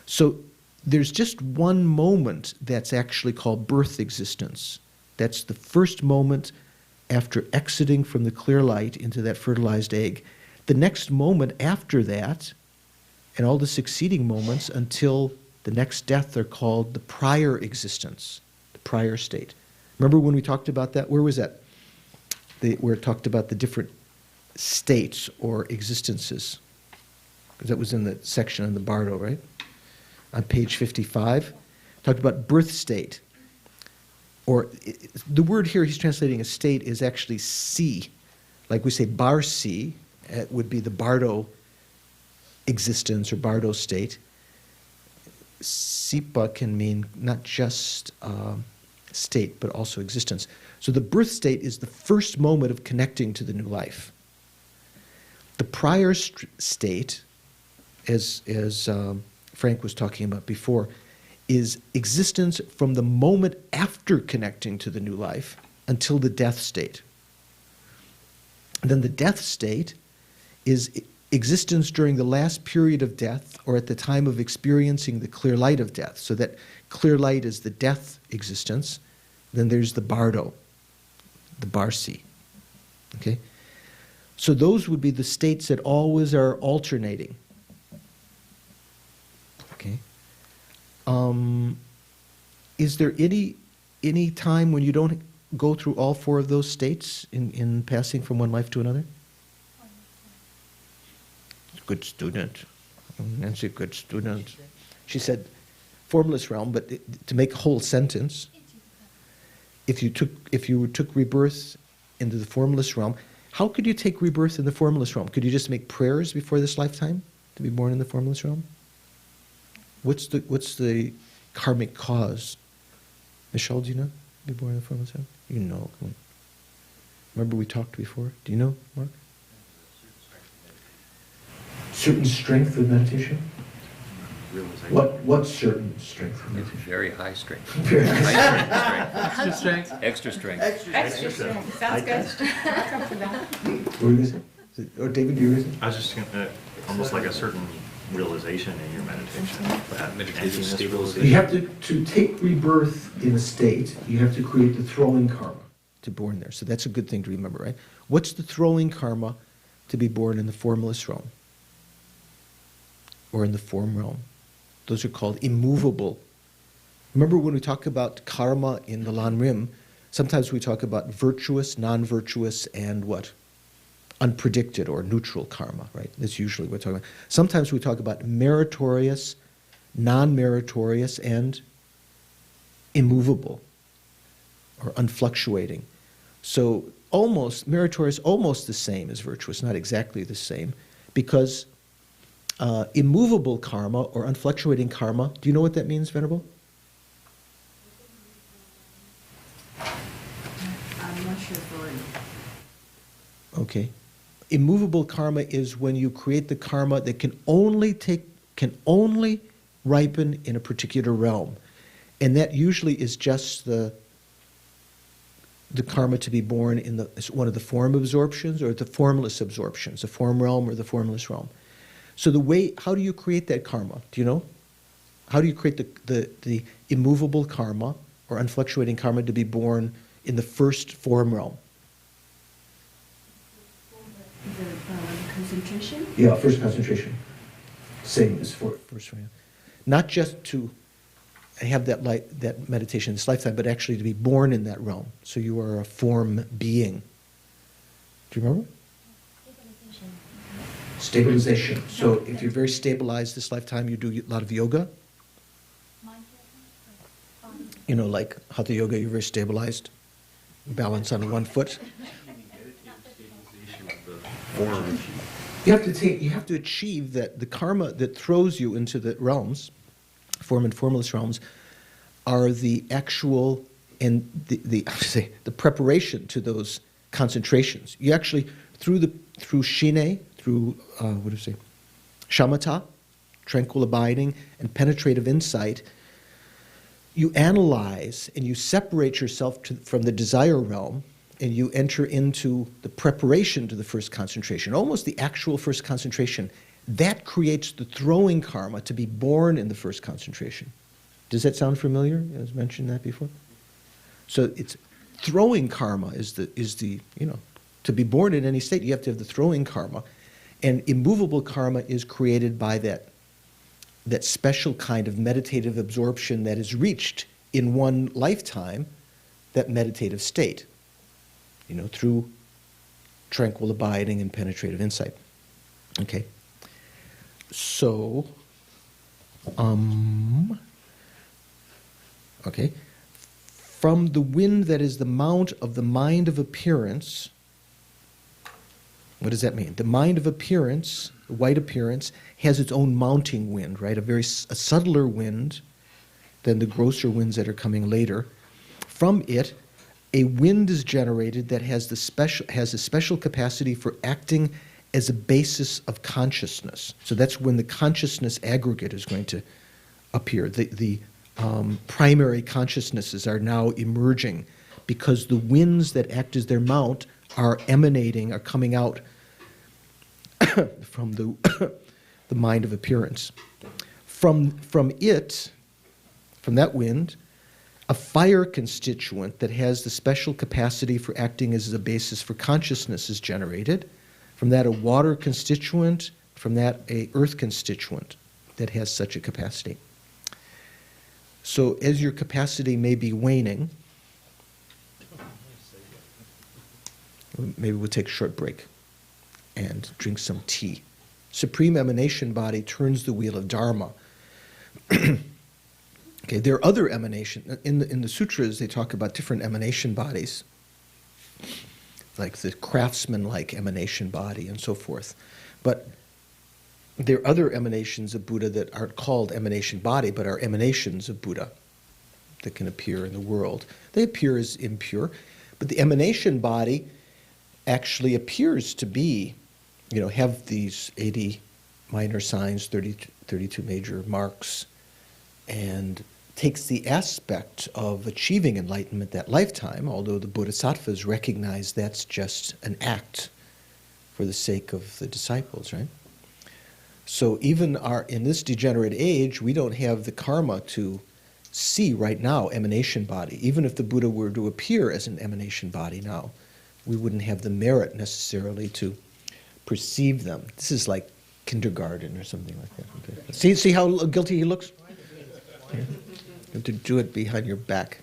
So there's just one moment that's actually called birth existence. That's the first moment after exiting from the clear light into that fertilized egg. The next moment after that, and all the succeeding moments until the next death, are called the prior existence, the prior state. Remember when we talked about that? Where was that? Where it talked about the different states or existences. Because that was in the section in the Bardo, right? On page 55. Talked about birth state. Or the word here he's translating as state is actually si. Like we say bar si, it would be the Bardo existence or Bardo state. Sipa can mean not just state, but also existence. So the birth state is the first moment of connecting to the new life. The prior state, as Frank was talking about before, is existence from the moment after connecting to the new life until the death state. And then the death state is existence during the last period of death or at the time of experiencing the clear light of death. So that clear light is the death existence. Then there's the Bardo, the Barsi. Okay? So those would be the states that always are alternating. Okay? Is there any time when you don't go through all four of those states in passing from one life to another? Good student. Nancy, good student. She said formless realm, but to make a whole sentence, if you took rebirth into the formless realm, how could you take rebirth in the formless realm? Could you just make prayers before this lifetime to be born in the formless realm? What's the karmic cause? Michelle, do you know? To be born in the formless realm? You know. Come on. Remember we talked before? Do you know, Mark? Certain strength of meditation? What certain strength of meditation? Very high strength. Very High strength. Extra strength. Extra strength. Sounds good. What were you going to say? Or David, you were going to say? I was just gonna, almost like a certain realization in your meditation. That Meditation emptiness stabilization. You have to take rebirth in a state, you have to create the throwing karma to born there. So that's a good thing to remember, right? What's the throwing karma to be born in the formless realm? Or in the form realm? Those are called immovable. Remember when we talk about karma in the Lan Rim, sometimes we talk about virtuous, non-virtuous, and what? Unpredicted or neutral karma, right? That's usually what we're talking about. Sometimes we talk about meritorious, non-meritorious, and immovable or unfluctuating. So almost, meritorious, almost the same as virtuous, not exactly the same, because immovable karma or unfluctuating karma, do you know what that means, Venerable? I'm not sure for it. Okay. Immovable karma is when you create the karma that can only ripen in a particular realm. And that usually is just the karma to be born in one of the form absorptions or the formless absorptions, the form realm or the formless realm. So how do you create that karma? Do you know? How do you create the immovable karma or unfluctuating karma to be born in the first form realm? The concentration? Yeah, first concentration. Same as for first realm. Not just to have that meditation in this lifetime, but actually to be born in that realm. So you are a form being. Do you remember? Stabilization. So if you're very stabilized this lifetime, you do a lot of yoga. You know, like Hatha Yoga, you're very stabilized, balance on one foot. Form. You have to achieve that the karma that throws you into the realms, form and formless realms, are the actual and the preparation to those concentrations. You actually through shine, through shamatha, tranquil abiding, and penetrative insight, you analyze and you separate yourself from the desire realm, and you enter into the preparation to the first concentration, almost the actual first concentration. That creates the throwing karma to be born in the first concentration. Does that sound familiar? I was mentioned that before. So it's throwing karma is the to be born in any state, you have to have the throwing karma, and immovable karma is created by that special kind of meditative absorption that is reached in one lifetime, that meditative state, through tranquil abiding and penetrative insight. Okay. So, okay. From the wind that is the mount of the mind of appearance, what does that mean? The mind of appearance, the white appearance, has its own mounting wind, right? A subtler wind than the grosser winds that are coming later. From it, a wind is generated that has a special capacity for acting as a basis of consciousness. So that's when the consciousness aggregate is going to appear. The primary consciousnesses are now emerging because the winds that act as their mount are coming out from the mind of appearance. From that wind, a fire constituent that has the special capacity for acting as a basis for consciousness is generated. From that, a water constituent. From that, a earth constituent that has such a capacity. So as your capacity may be waning, maybe we'll take a short break and drink some tea. Supreme Emanation Body turns the wheel of Dharma. Okay, there are other emanations. In the sutras, they talk about different emanation bodies, like the craftsman-like emanation body and so forth. But there are other emanations of Buddha that aren't called emanation body, but are emanations of Buddha that can appear in the world. They appear as impure, but the emanation body actually appears to be, have these 80 minor signs, 32 major marks, and takes the aspect of achieving enlightenment that lifetime, although the bodhisattvas recognize that's just an act for the sake of the disciples, right? So even in this degenerate age, we don't have the karma to see right now emanation body. Even if the Buddha were to appear as an emanation body now, we wouldn't have the merit necessarily to perceive them. This is like kindergarten or something like that. Okay. See how guilty he looks? Yeah. You have to do it behind your back.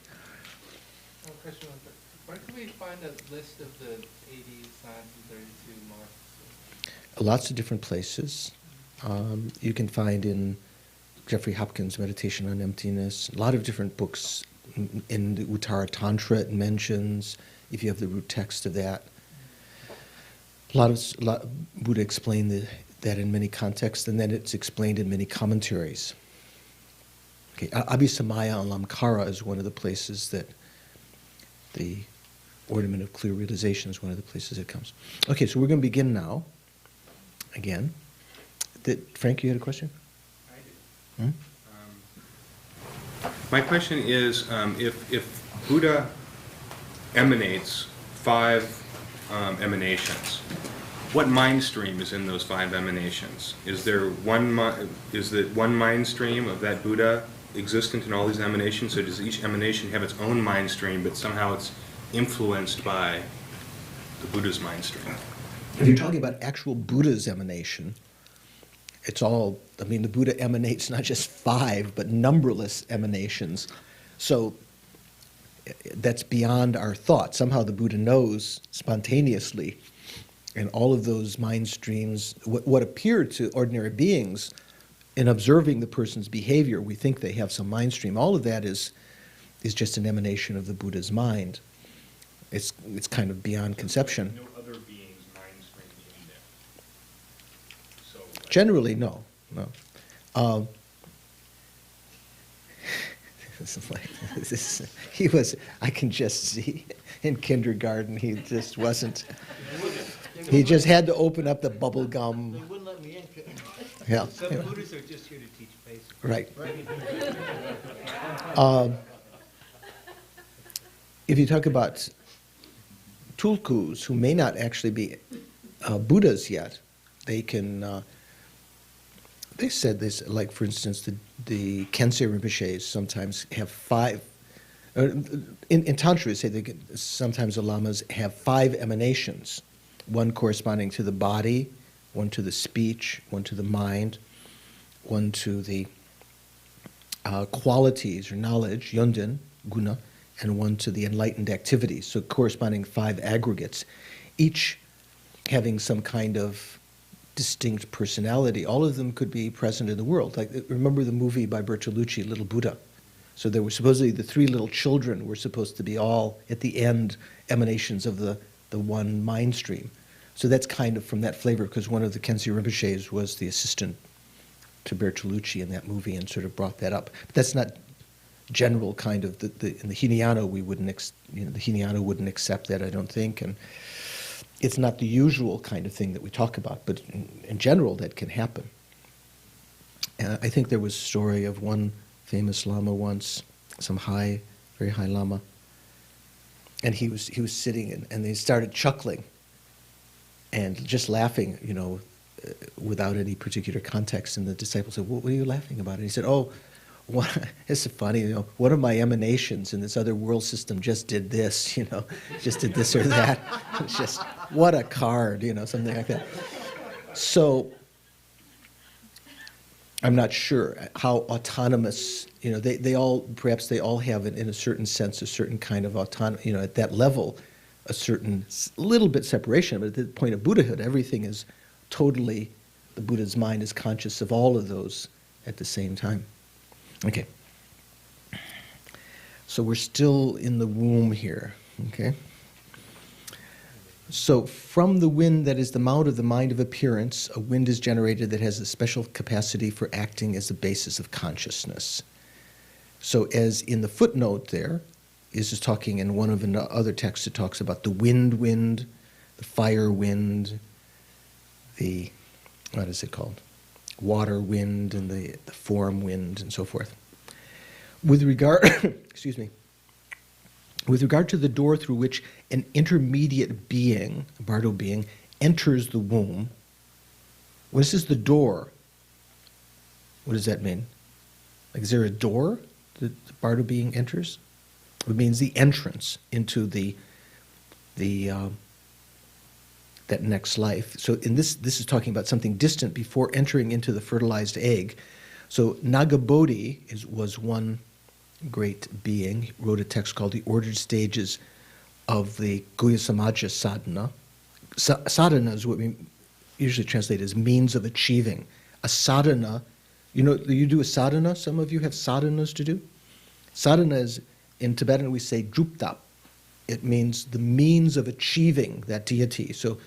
Question, where can we find a list of the 80 signs and 32 marks? Lots of different places. You can find in Jeffrey Hopkins' Meditation on Emptiness, a lot of different books. In the Uttara Tantra it mentions, if you have the root text of that. Buddha explained that in many contexts, and then it's explained in many commentaries. Okay, Abhisamaya Alamkara is one of the places that the Ornament of Clear Realization is one of the places it comes. Okay, so we're going to begin now, again. Frank, you had a question? I do. My question is, if Buddha emanates 5 emanations, what mind stream is in those 5 emanations? Is there one mind stream of that Buddha existent in all these emanations, or does each emanation have its own mind stream, but somehow it's influenced by the Buddha's mind stream? If you're talking about actual Buddha's emanation, it's all, the Buddha emanates not just 5, but numberless emanations. So that's beyond our thought. Somehow the Buddha knows spontaneously, and all of those mind streams, what appear to ordinary beings in observing the person's behavior, we think they have some mind stream. All of that is just an emanation of the Buddha's mind. It's kind of beyond conception. No other being's mind stream in there. So, Generally, no. This is like, he was, I can just see in kindergarten, he just wasn't, he just had to open up the bubble gum. They wouldn't let me in. Yeah. Some Buddhists are just here to teach basics. Right. If you talk about tulkus who may not actually be Buddhas yet, they can, they said this, like for instance, the Kensei Rinpoches sometimes have 5, in Tantra they say sometimes the lamas have 5 emanations, one corresponding to the body, one to the speech, one to the mind, one to the qualities or knowledge, yondin, guna, and one to the enlightened activities, so corresponding 5 aggregates, each having some kind of distinct personality. All of them could be present in the world. Like, remember the movie by Bertolucci, Little Buddha? So there were supposedly the 3 little children were supposed to be all, at the end, emanations of the one mind stream. So that's kind of from that flavor, because one of the Kensei Rinpoches was the assistant to Bertolucci in that movie and sort of brought that up. But that's not general kind of, in the Hinayana we wouldn't, the Hinayana wouldn't accept that, I don't think, and it's not the usual kind of thing that we talk about, but in general that can happen. I think there was a story of one famous Lama once, some very high Lama, and he was sitting and they started chuckling and just laughing, without any particular context. And the disciple said, "What are you laughing about?" And he said, "Oh, it's funny, one of my emanations in this other world system just did this, just did this or that." It's just, what a card, something like that. So I'm not sure how autonomous, they all have, in a certain sense, a certain kind of autonomy, at that level, a certain little bit separation. But at the point of Buddhahood, everything is totally, the Buddha's mind is conscious of all of those at the same time. Okay. So we're still in the womb here, okay? So from the wind that is the mount of the mind of appearance, a wind is generated that has a special capacity for acting as the basis of consciousness. So as in the footnote there, is just talking in one of the other texts, it talks about the wind, the fire wind, the, what is it called? Water wind and the form wind and so forth. With regard, excuse me, with regard to the door through which an intermediate being, a Bardo being, enters the womb, when it says the door, what does that mean? Like, is there a door that the Bardo being enters? It means the entrance into that next life. So in this is talking about something distant before entering into the fertilized egg. So Nagabodhi was one great being. He wrote a text called The Ordered Stages of the Guhya Samaja Sadhana. Sadhana is what we usually translate as means of achieving. A sadhana, you do a sadhana, some of you have sadhanas to do. Sadhana is, in Tibetan we say druptap. It means the means of achieving that deity. So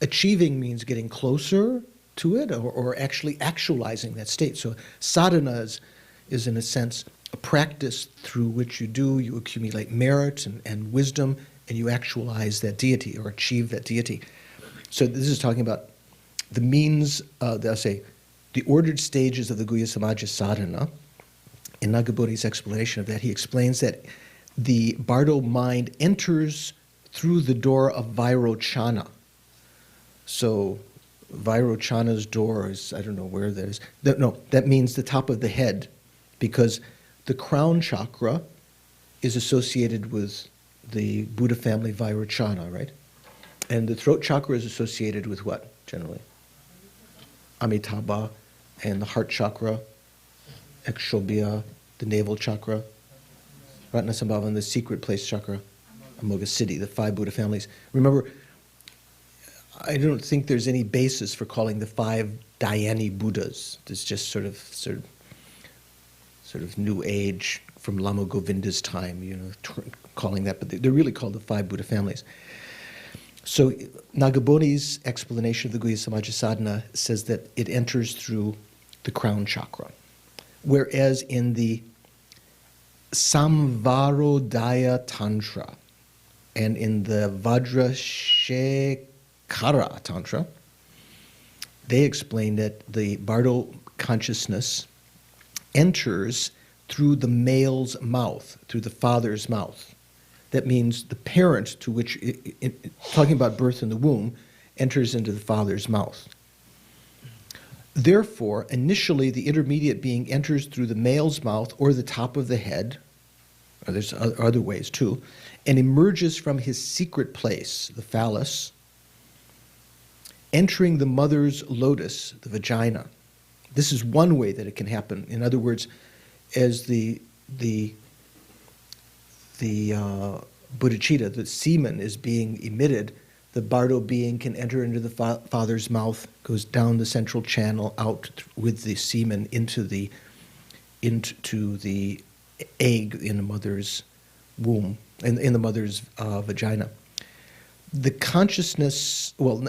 achieving means getting closer to it or actually actualizing that state. So sadhana is in a sense a practice through which you accumulate merit and wisdom, and you actualize that deity or achieve that deity. So this is talking about the means, they'll say, the ordered stages of the Guhya Samaja Sadhana. In Nagabodhi's explanation of that, he explains that the Bardo mind enters through the door of Vairochana. So Vairochana's door is, I don't know where that is. That means the top of the head, because the crown chakra is associated with the Buddha family Vairochana, right? And the throat chakra is associated with what, generally? Amitabha, and the heart chakra, Ekshobhya, the navel chakra, Ratnasambhava, and the secret place chakra, Amoga Siddhi, the 5 Buddha families. Remember, I don't think there's any basis for calling the 5 Dhyani Buddhas. There's just sort of New Age from Lama Govinda's time, calling that, but they're really called the 5 Buddha families. So Nagaboni's explanation of the Guhya Samaja Sadhana says that it enters through the crown chakra, whereas in the Samvarodaya Tantra and in the Vajrashekara Tantra, they explain that the Bardo consciousness enters through the male's mouth, through the father's mouth. That means the parent to which, talking about birth in the womb, enters into the father's mouth. Therefore, initially the intermediate being enters through the male's mouth or the top of the head, or there's other ways too, and emerges from his secret place, the phallus, entering the mother's lotus, the vagina. This is one way that it can happen. In other words, as the bodhicitta, the semen, is being emitted, the Bardo being can enter into the father's mouth, goes down the central channel, out with the semen into the egg in the mother's womb, in the mother's vagina. The consciousness, well,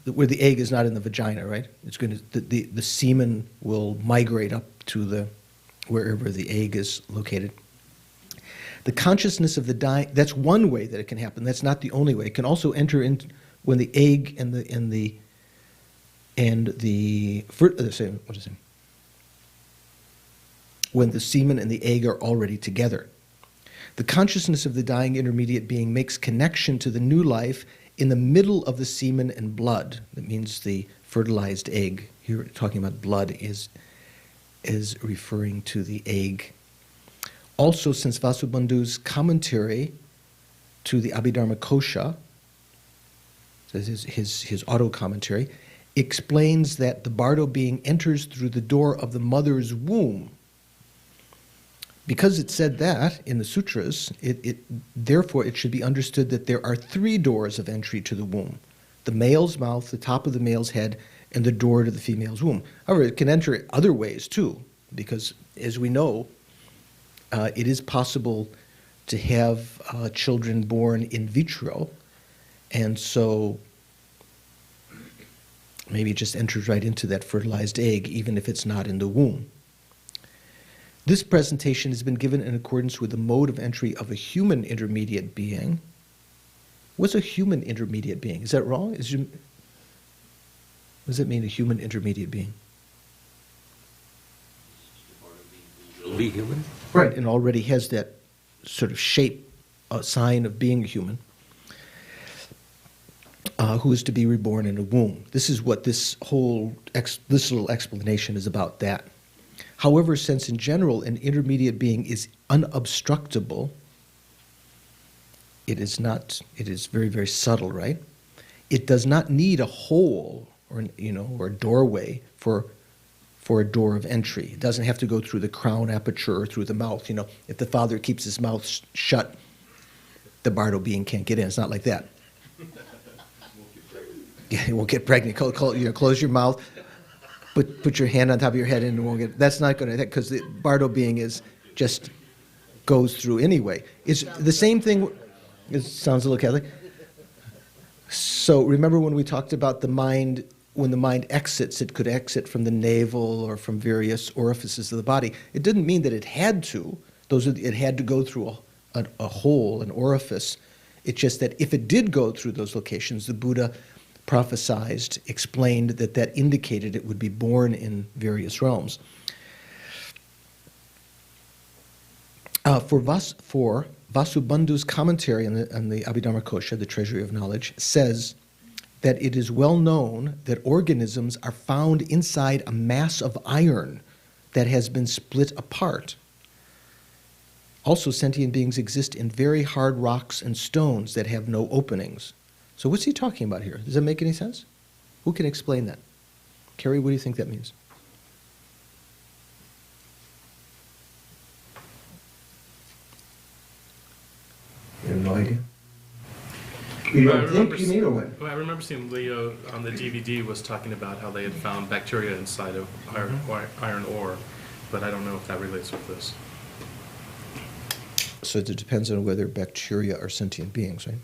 where the egg is not in the vagina, right? It's going to the semen will migrate up to wherever the egg is located. The consciousness of the dying, that's one way that it can happen. That's not the only way. It can also enter in when the egg and when the semen and the egg are already together. The consciousness of the dying intermediate being makes connection to the new life in the middle of the semen and blood. That means the fertilized egg. Here, talking about blood is referring to the egg. Also, since Vasubandhu's commentary to the Abhidharma Kosha, his auto-commentary, explains that the Bardo being enters through the door of the mother's womb. Because it said that in the sutras, therefore it should be understood that there are 3 doors of entry to the womb: the male's mouth, the top of the male's head, and the door to the female's womb. However, it can enter other ways too, because as we know, it is possible to have children born in vitro, and so maybe it just enters right into that fertilized egg, even if it's not in the womb. This presentation has been given in accordance with the mode of entry of a human intermediate being. What's a human intermediate being? Is that wrong? What does it mean, a human intermediate being? Will be human? Right, and already has that sort of shape, sign of being a human, who is to be reborn in a womb. This is what this little explanation is about, that. However, since in general an intermediate being is unobstructable, it is very, very subtle, right? It does not need a hole or a doorway for a door of entry. It doesn't have to go through the crown aperture or through the mouth. If the father keeps his mouth shut, the Bardo being can't get in. It's not like that. It won't get pregnant. Close your mouth. Put your hand on top of your head and it won't get. That's not going to, because the Bardo being just goes through anyway. It's the same thing. It sounds a little Catholic. So remember when we talked about the mind, when the mind exits, it could exit from the navel or from various orifices of the body. It didn't mean that it had to. It had to go through a hole, an orifice. It's just that if it did go through those locations, the Buddha prophesized, explained that indicated it would be born in various realms. For Vasubandhu's commentary on the Abhidharma Kosha, the Treasury of Knowledge, says that it is well known that organisms are found inside a mass of iron that has been split apart. Also, sentient beings exist in very hard rocks and stones that have no openings. So what's he talking about here? Does that make any sense? Who can explain that? Carrie, what do you think that means? You have no idea? You Well, I don't remember think, you mean, or what? Well, I remember seeing Leo on the DVD was talking about how they had found bacteria inside of iron ore, but I don't know if that relates with this. So it depends on whether bacteria are sentient beings, right?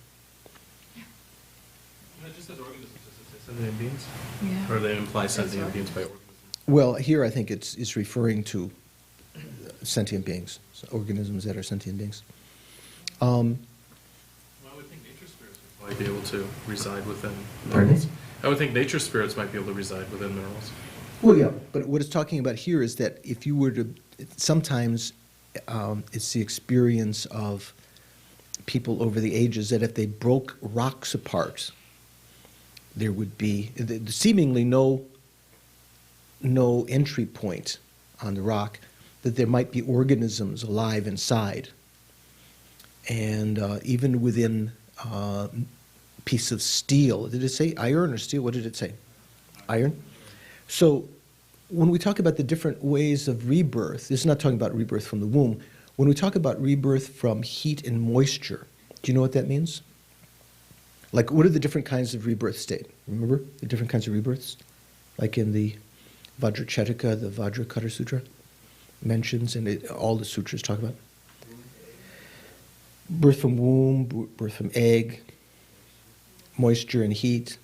It just says organisms. Does it say sentient beings? Yeah. Or they imply That's sentient right. beings by organisms? Well, here I think it's referring to sentient beings, so organisms that are sentient beings. Well, I would think nature spirits would probably be able to reside within Pardon? minerals. I would think nature spirits might be able to reside within minerals. Well, yeah, but what it's talking about here is that if you were to, sometimes it's the experience of people over the ages that if they broke rocks apart, there would be seemingly no entry point on the rock, that there might be organisms alive inside. And even within a piece of steel, did it say iron or steel? What did it say? Iron? So when we talk about the different ways of rebirth, this is not talking about rebirth from the womb. When we talk about rebirth from heat and moisture, do you know what that means? Like, what are the different kinds of rebirth state? Remember the different kinds of rebirths? Like in the Vajracharaka, the Vajrakara Sutra mentions, and all the sutras talk about. Birth from womb, birth from egg, moisture and heat,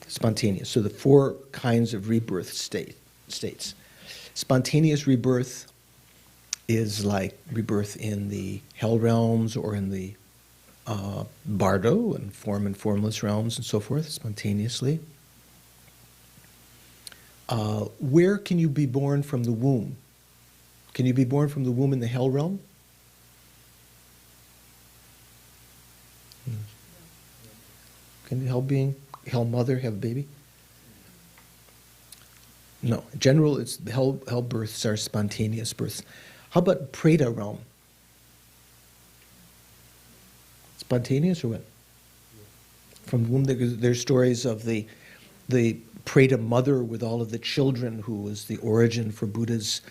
spontaneous. So the four kinds of rebirth states. Spontaneous rebirth is like rebirth in the hell realms or in the bardo and form and formless realms and so forth, spontaneously. Where can you be born from the womb? Can you be born from the womb in the hell realm? Can the hell mother have a baby? No. In general, it's hell births are spontaneous births. How about Preta realm? Spontaneous or what? From whom there's stories of the Preta mother with all of the children, who was the origin for Buddha's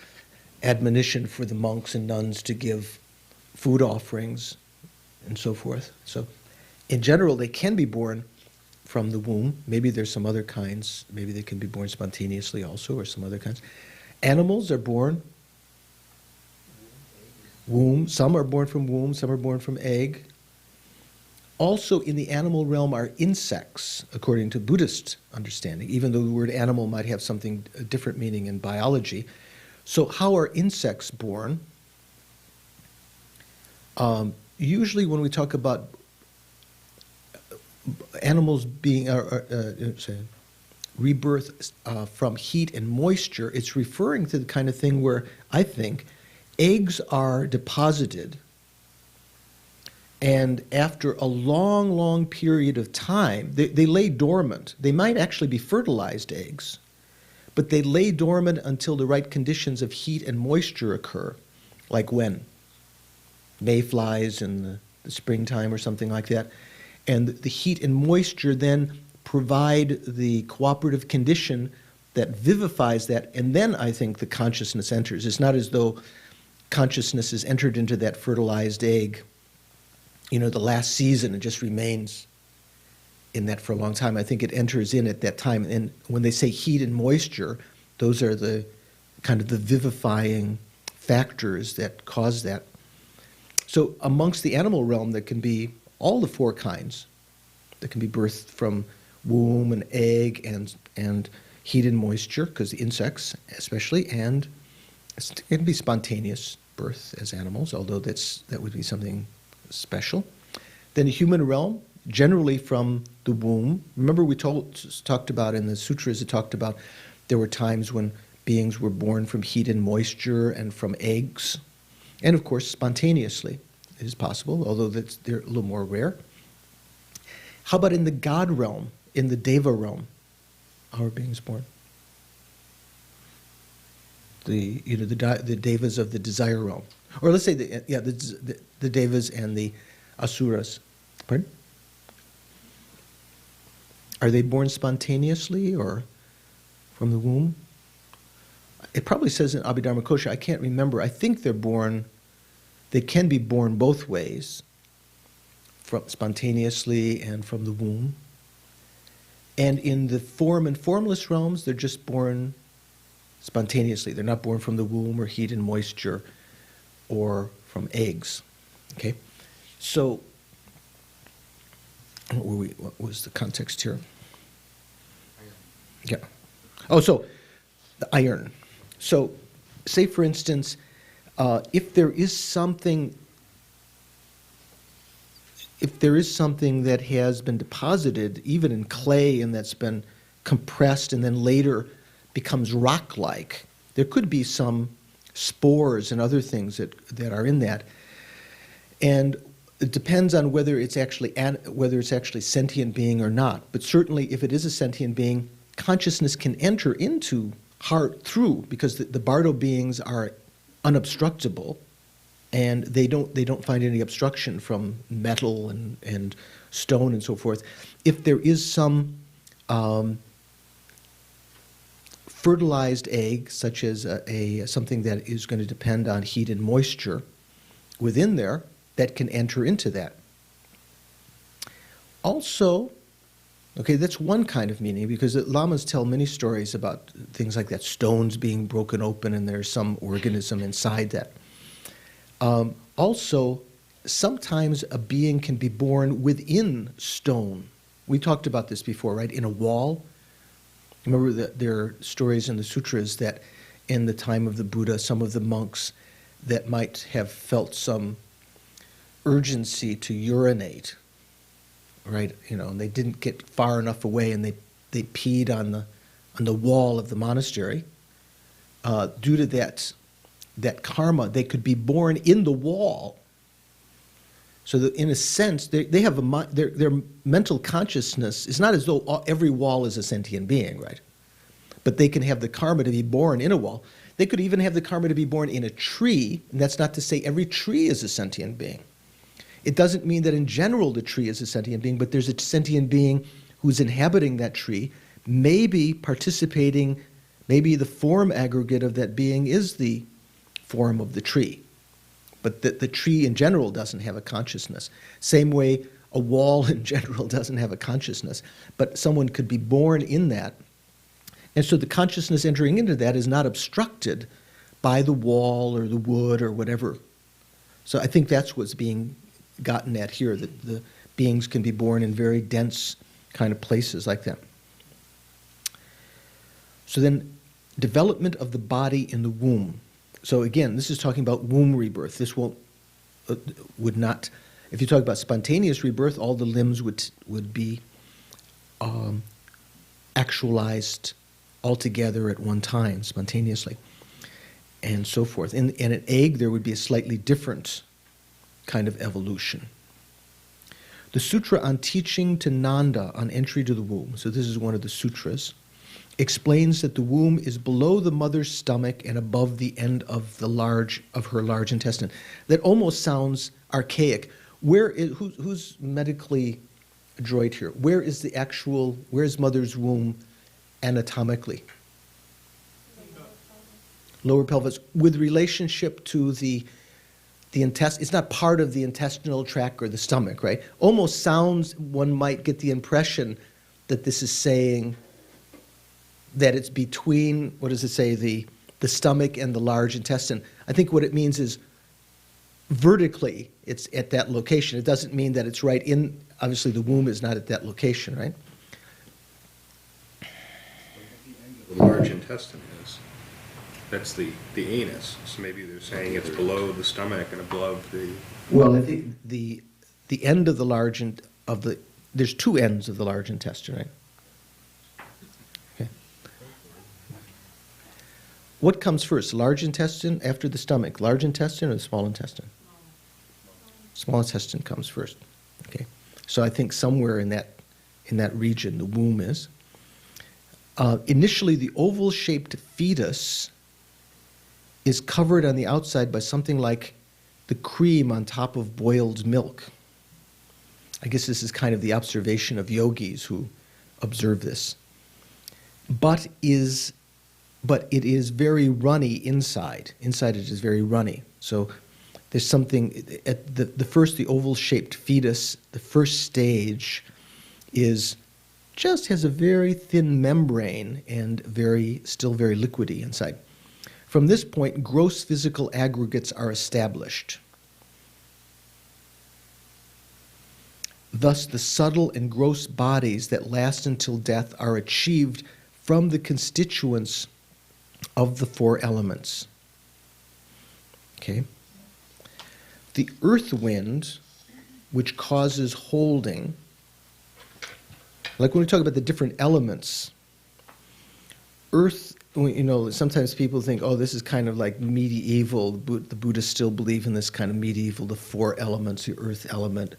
admonition for the monks and nuns to give food offerings and so forth. So in general, they can be born from the womb. Maybe there's some other kinds. Maybe they can be born spontaneously also, or some other kinds. Animals are born womb. Some are born from womb. Some are born from egg. Also in the animal realm are insects, according to Buddhist understanding, even though the word animal might have something, a different meaning in biology. So how are insects born? Usually when we talk about animals being rebirth from heat and moisture, it's referring to the kind of thing where I think eggs are deposited, and after a long, long period of time, they lay dormant. They might actually be fertilized eggs, but they lay dormant until the right conditions of heat and moisture occur, like when? Mayflies in the springtime or something like that. And the heat and moisture then provide the cooperative condition that vivifies that, and then I think the consciousness enters. It's not as though consciousness is entered into that fertilized egg, the last season, and just remains in that for a long time. I think it enters in at that time. And when they say heat and moisture, those are the kind of the vivifying factors that cause that. So amongst the animal realm, there can be all the four kinds. There can be birth from womb and egg and heat and moisture, because the insects especially, and it can be spontaneous birth as animals, although that would be something special. Then the human realm, generally from the womb. Remember we talked about in the sutras, it talked about there were times when beings were born from heat and moisture and from eggs, and of course spontaneously. It is possible, although they're a little more rare. How about in the God realm, in the Deva realm? How are beings born? The Devas of the desire realm, or let's say the Devas and the Asuras. Pardon? Are they born spontaneously or from the womb? It probably says in Abhidharma Kosha. I can't remember. I think they're born. They can be born both ways, spontaneously and from the womb. And in the form and formless realms, they're just born spontaneously. They're not born from the womb or heat and moisture or from eggs. Okay? So, what was the context here? Yeah. Oh, so the iron. So, say for instance, if there is something that has been deposited, even in clay, and that's been compressed and then later becomes rock-like, there could be some spores and other things that are in that. And it depends on whether it's actually sentient being or not. But certainly, if it is a sentient being, consciousness can enter into heart through, because the Bardo beings are unobstructable, and they don't find any obstruction from metal and stone and so forth. If there is some fertilized egg, such as something that is going to depend on heat and moisture within there, that can enter into that. Also, okay, that's one kind of meaning, because the lamas tell many stories about things like that, stones being broken open and there's some organism inside that. Also, sometimes a being can be born within stone. We talked about this before, right? In a wall. Remember that there are stories in the sutras that in the time of the Buddha, some of the monks that might have felt some urgency to urinate, right? You know, and they didn't get far enough away, and they peed on the wall of the monastery. Due to that karma, they could be born in the wall. So that in a sense, they have their mental consciousness. It's not as though every wall is a sentient being, right? But they can have the karma to be born in a wall. They could even have the karma to be born in a tree, and that's not to say every tree is a sentient being. It doesn't mean that in general the tree is a sentient being, but there's a sentient being who's inhabiting that tree, maybe participating, maybe the form aggregate of that being is the form of the tree. But the tree in general doesn't have a consciousness. Same way a wall in general doesn't have a consciousness. But someone could be born in that. And so the consciousness entering into that is not obstructed by the wall or the wood or whatever. So I think that's what's being gotten at here, that the beings can be born in very dense kind of places like that. So then, development of the body in the womb. So again, this is talking about womb rebirth. This would not, if you talk about spontaneous rebirth, all the limbs would be actualized altogether at one time, spontaneously, and so forth. In an egg, there would be a slightly different kind of evolution. The Sutra on Teaching to Nanda on Entry to the Womb, so this is one of the sutras, explains that the womb is below the mother's stomach and above the end of her large intestine. That almost sounds archaic. Who's medically adroit here? Where's mother's womb anatomically? Lower pelvis. With relationship to the intestine, it's not part of the intestinal tract or the stomach, right? Almost sounds, one might get the impression that this is saying that it's between, what does it say, the stomach and the large intestine. I think what it means is vertically it's at that location. It doesn't mean that it's right in, obviously the womb is not at that location, right? The large intestine is. That's the anus. So maybe they're saying it's below the stomach and above the... Well, I think the end of the large, there's two ends of the large intestine, right? What comes first, large intestine after the stomach? Large intestine or the small intestine? Small intestine comes first. Okay, so I think somewhere in that region the womb is. Initially, the oval-shaped fetus is covered on the outside by something like the cream on top of boiled milk. I guess this is kind of the observation of yogis who observe this. But it is very runny inside. Inside it is very runny. So There's something at the oval-shaped fetus, the first stage has a very thin membrane and still very liquidy inside. From this point, gross physical aggregates are established. Thus, the subtle and gross bodies that last until death are achieved from the constituents of the four elements. Okay? The earth wind, which causes holding, like when we talk about the different elements, earth, sometimes people think, oh, this is kind of like medieval. The Buddhists still believe in this kind of medieval, the four elements, the earth element,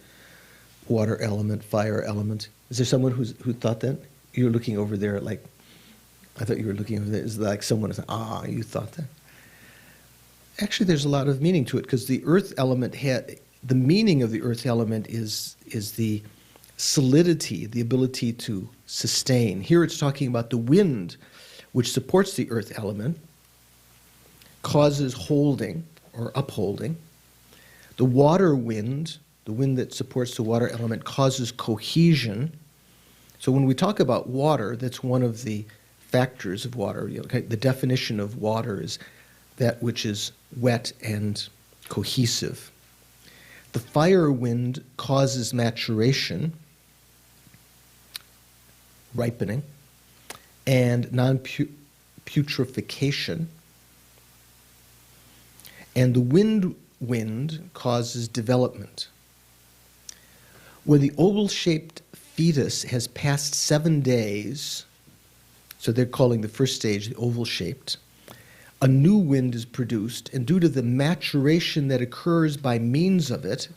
water element, fire element. Is there someone who thought that? You're looking over there like, I thought you were looking over there. It's like someone is, you thought that. Actually, there's a lot of meaning to it, because the earth element the meaning of the earth element is the solidity, the ability to sustain. Here it's talking about the wind, which supports the earth element, causes holding or upholding. The water wind, the wind that supports the water element, causes cohesion. So when we talk about water, that's one of the factors of water. The definition of water is that which is wet and cohesive. The fire wind causes maturation, ripening, and non-putrefaction. And the wind causes development. When the oval-shaped fetus has passed 7 days, so they're calling the first stage the oval-shaped, a new wind is produced, and due to the maturation that occurs by means of it,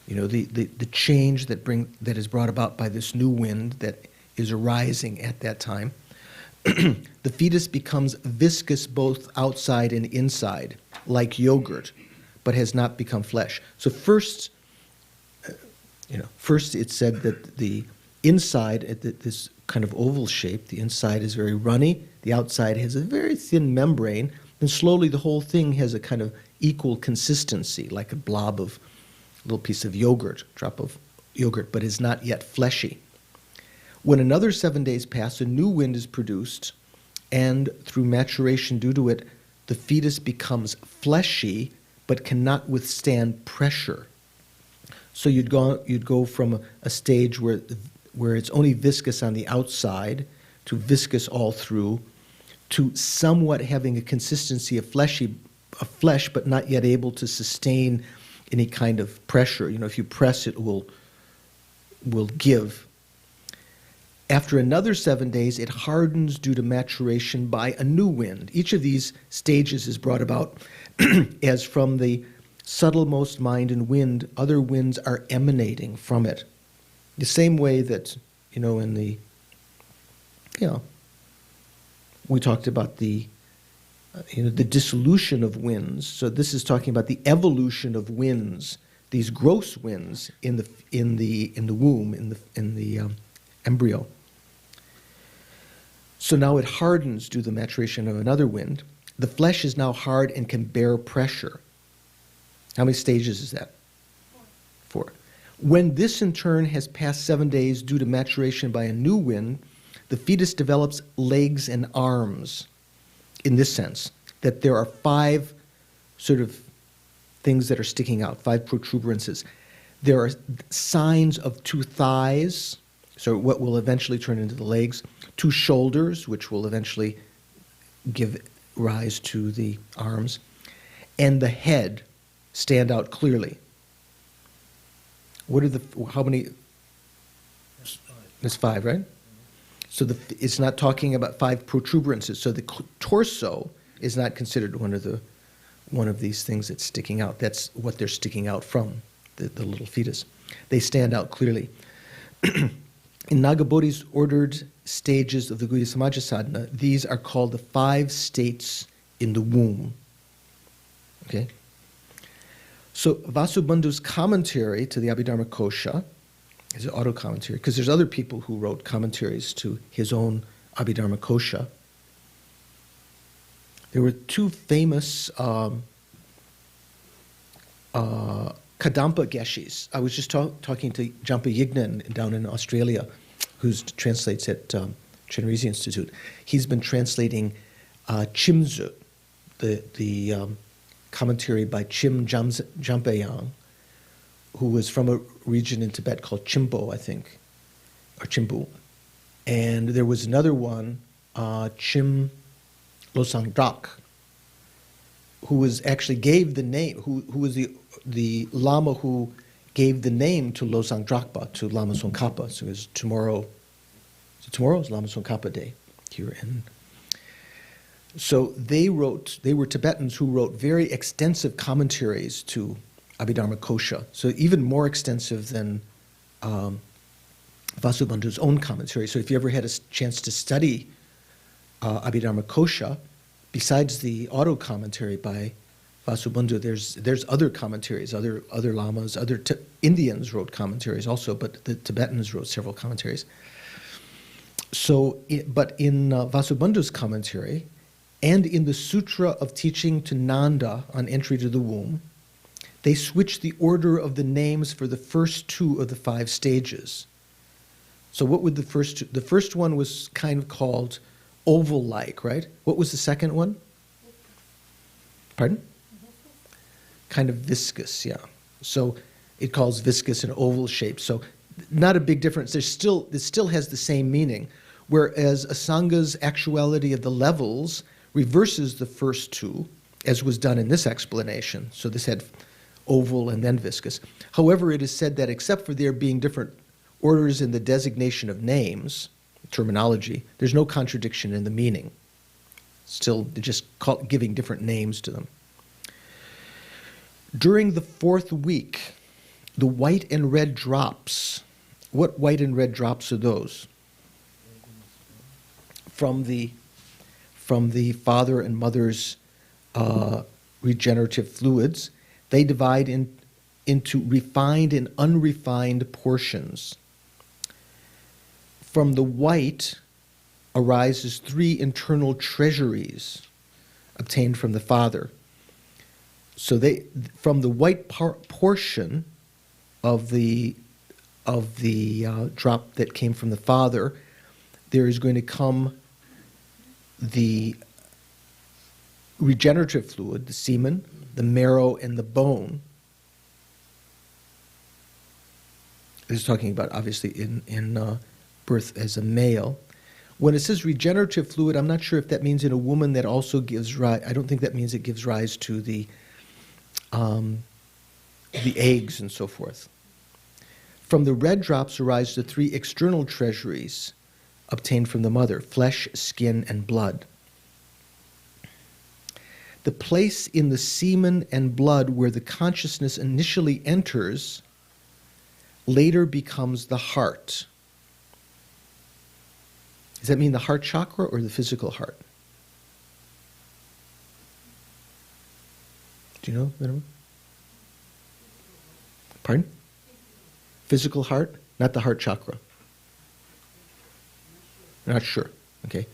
the change that is brought about by this new wind that is arising at that time, the fetus becomes viscous both outside and inside, like yogurt, but has not become flesh. So first it's said that the inside, this kind of oval shape, the inside is very runny, the outside has a very thin membrane, and slowly the whole thing has a kind of equal consistency, like a blob of, a little piece of yogurt, drop of yogurt, but is not yet fleshy. When another 7 days pass, a new wind is produced, and through maturation due to it, the fetus becomes fleshy, but cannot withstand pressure. So you'd go from a stage where it's only viscous on the outside to viscous all through, to somewhat having a consistency of flesh, but not yet able to sustain any kind of pressure. If you press, it will give. After another 7 days, it hardens due to maturation by a new wind. Each of these stages is brought about as from the subtlemost mind and wind, other winds are emanating from it. The same way that, we talked about the dissolution of winds. So this is talking about the evolution of winds, these gross winds in the womb, in the embryo. So now it hardens due to the maturation of another wind. The flesh is now hard and can bear pressure. How many stages is that? 4. When this in turn has passed 7 days due to maturation by a new wind, the fetus develops legs and arms, in this sense, that there are 5 sort of things that are sticking out, 5 protuberances. There are signs of 2 thighs, so what will eventually turn into the legs, 2 shoulders, which will eventually give rise to the arms, and the head stand out clearly. How many? There's 5, right? So it's not talking about 5 protuberances. So the torso is not considered one of these things that's sticking out. That's what they're sticking out from, the little fetus. They stand out clearly. In Nagabodhi's ordered stages of the Guhya Samaja Sadhana, these are called the 5 states in the womb. Okay? So Vasubandhu's commentary to the Abhidharma Kosha is an auto-commentary, because there's other people who wrote commentaries to his own Abhidharma Kosha. There were 2 famous Kadampa Geshis. I was just talking to Jampa Yignan down in Australia, who translates at Chenrezig Institute. He's been translating Chimzu, the commentary by Chim Jampeyang, who was from a region in Tibet called Chimbo, I think, or Chimbu. And there was another one, Chim Losang Drak, who was actually gave the name, who was the Lama who gave the name to Losang Drakpa, to Lama Tsongkhapa. So it was tomorrow is Lama Tsongkhapa Day here. And so they were Tibetans who wrote very extensive commentaries to Abhidharma Kosha, so even more extensive than Vasubandhu's own commentary. So if you ever had a chance to study Abhidharma Kosha, besides the auto commentary by Vasubandhu, there's other commentaries, other lamas, Indians wrote commentaries also, but the Tibetans wrote several commentaries. So, but in Vasubandhu's commentary, and in the Sutra of Teaching to Nanda on entry to the womb, they switched the order of the names for the first two of the 5 stages. So what would the first two? The first one was kind of called oval-like, right? What was the second one? Pardon? Kind of viscous, yeah. So it calls viscous an oval shape. So not a big difference. It still has the same meaning, whereas Asanga's actuality of the levels reverses the first two, as was done in this explanation. So this had oval and then viscous. However, it is said that except for there being different orders in the designation of names, terminology, there's no contradiction in the meaning. Still just giving different names to them. During the 4th week, the white and red drops, what white and red drops are those? From the father and mother's regenerative fluids, they divide into refined and unrefined portions. From the white arises 3 internal treasuries obtained from the father. So from the white portion of the drop that came from the father, there is going to come the regenerative fluid, the semen, the marrow, and the bone. This is talking about, obviously, in birth as a male. When it says regenerative fluid, I'm not sure if that means in a woman that also gives rise. I don't think that means it gives rise to the eggs and so forth. From the red drops arise the 3 external treasuries obtained from the mother: flesh, skin, and blood. The place in the semen and blood where the consciousness initially enters later becomes the heart. Does that mean the heart chakra or the physical heart? Do you know, Venerable? Pardon? Physical heart, not the heart chakra. Not sure. Okay.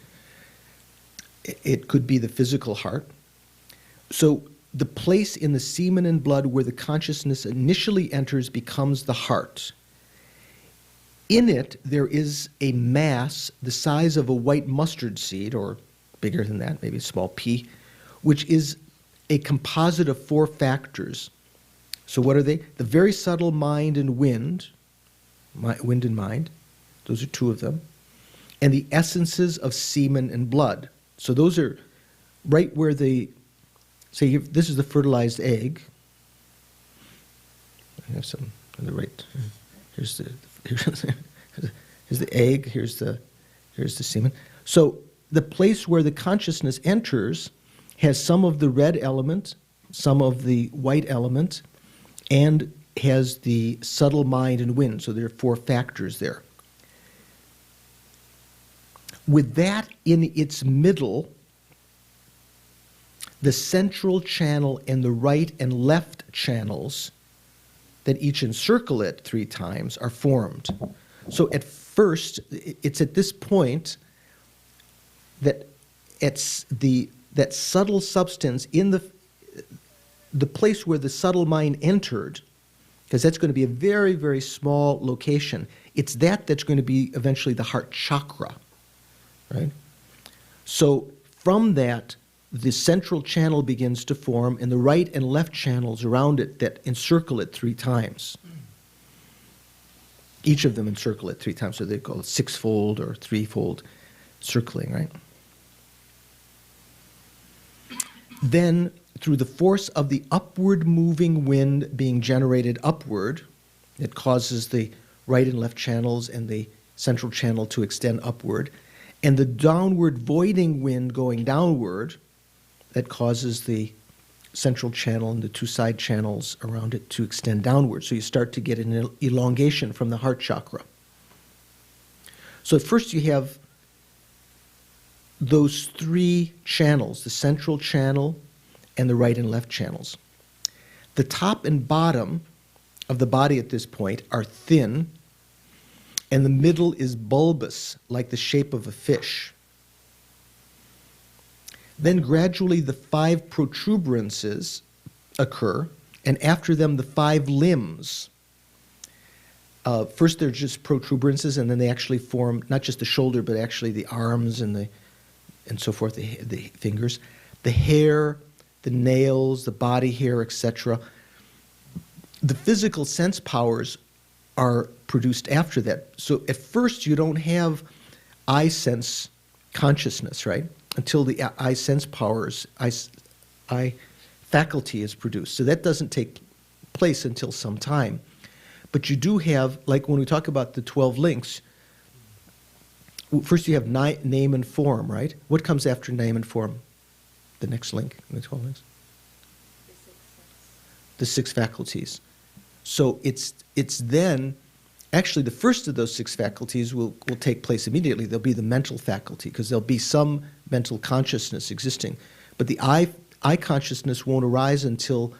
It could be the physical heart. So the place in the semen and blood where the consciousness initially enters becomes the heart. In it, there is a mass the size of a white mustard seed, or bigger than that, maybe a small pea, which is a composite of 4 factors. So what are they? The very subtle mind and wind and mind, those are 2 of them, and the essences of semen and blood. So those are right where say this is the fertilized egg. I have some on the right. Here's the egg. Here's the semen. So the place where the consciousness enters has some of the red element, some of the white element, and has the subtle mind and wind. So there are 4 factors there. With that in its middle, the central channel and the right and left channels that each encircle it 3 times are formed. So at first, it's at this point that that subtle substance in the place where the subtle mind entered, because that's going to be a very, very small location, it's that's going to be eventually the heart chakra, right? So from that, the central channel begins to form, and the right and left channels around it that encircle it 3 times. Each of them encircle it 3 times, so they call it 6-fold or 3-fold circling, right? Then, through the force of the upward moving wind being generated upward, it causes the right and left channels and the central channel to extend upward, and the downward voiding wind going downward, that causes the central channel and the 2 side channels around it to extend downward. So you start to get an elongation from the heart chakra. So at first you have those 3 channels, the central channel and the right and left channels. The top and bottom of the body at this point are thin, and the middle is bulbous, like the shape of a fish. Then gradually the 5 protuberances occur, and after them the 5 limbs. First they're just protuberances, and then they actually form not just the shoulder, but actually the arms and so forth, the fingers, the hair, the nails, the body hair, etc. The physical sense powers are produced after that. So at first you don't have eye sense consciousness, right? Until the eye sense powers, eye faculty is produced. So that doesn't take place until some time. But you do have, like when we talk about the 12 links, first you have name and form, right? What comes after name and form? The next link in the 12 links? The 6 faculties. So it's then, actually the first of those 6 faculties will take place immediately. There'll be the mental faculty, because there'll be some mental consciousness existing. But the eye consciousness won't arise until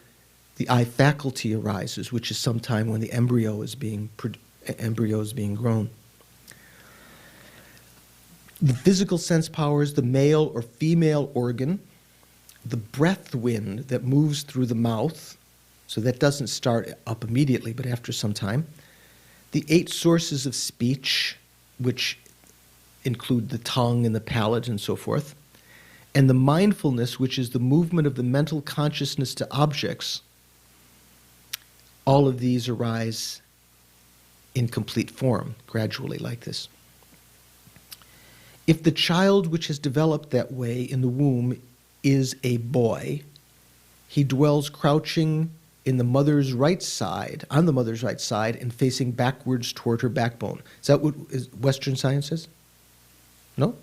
the eye faculty arises, which is sometime when the embryo is being grown. The physical sense powers, the male or female organ, the breath wind that moves through the mouth, so that doesn't start up immediately, but after some time. The 8 sources of speech, which include the tongue and the palate and so forth. And the mindfulness, which is the movement of the mental consciousness to objects. All of these arise in complete form, gradually like this. If the child which has developed that way in the womb is a boy, he dwells crouching in the mother's right side, on the mother's right side, and facing backwards toward her backbone. Is that what Western science says? No?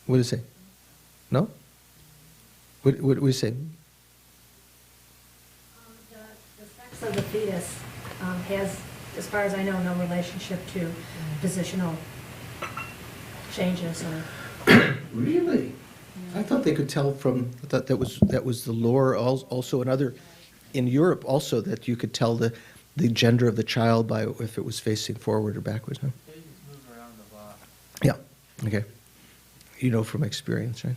What does it say? No? What do we say? The sex of the fetus has, as far as I know, no relationship to positional changes or... Really? I thought they could tell from, I thought that was the lore also in Europe also, that you could tell the gender of the child by if it was facing forward or backwards, no? Babies move around a lot. Yeah, okay. You know from experience, right?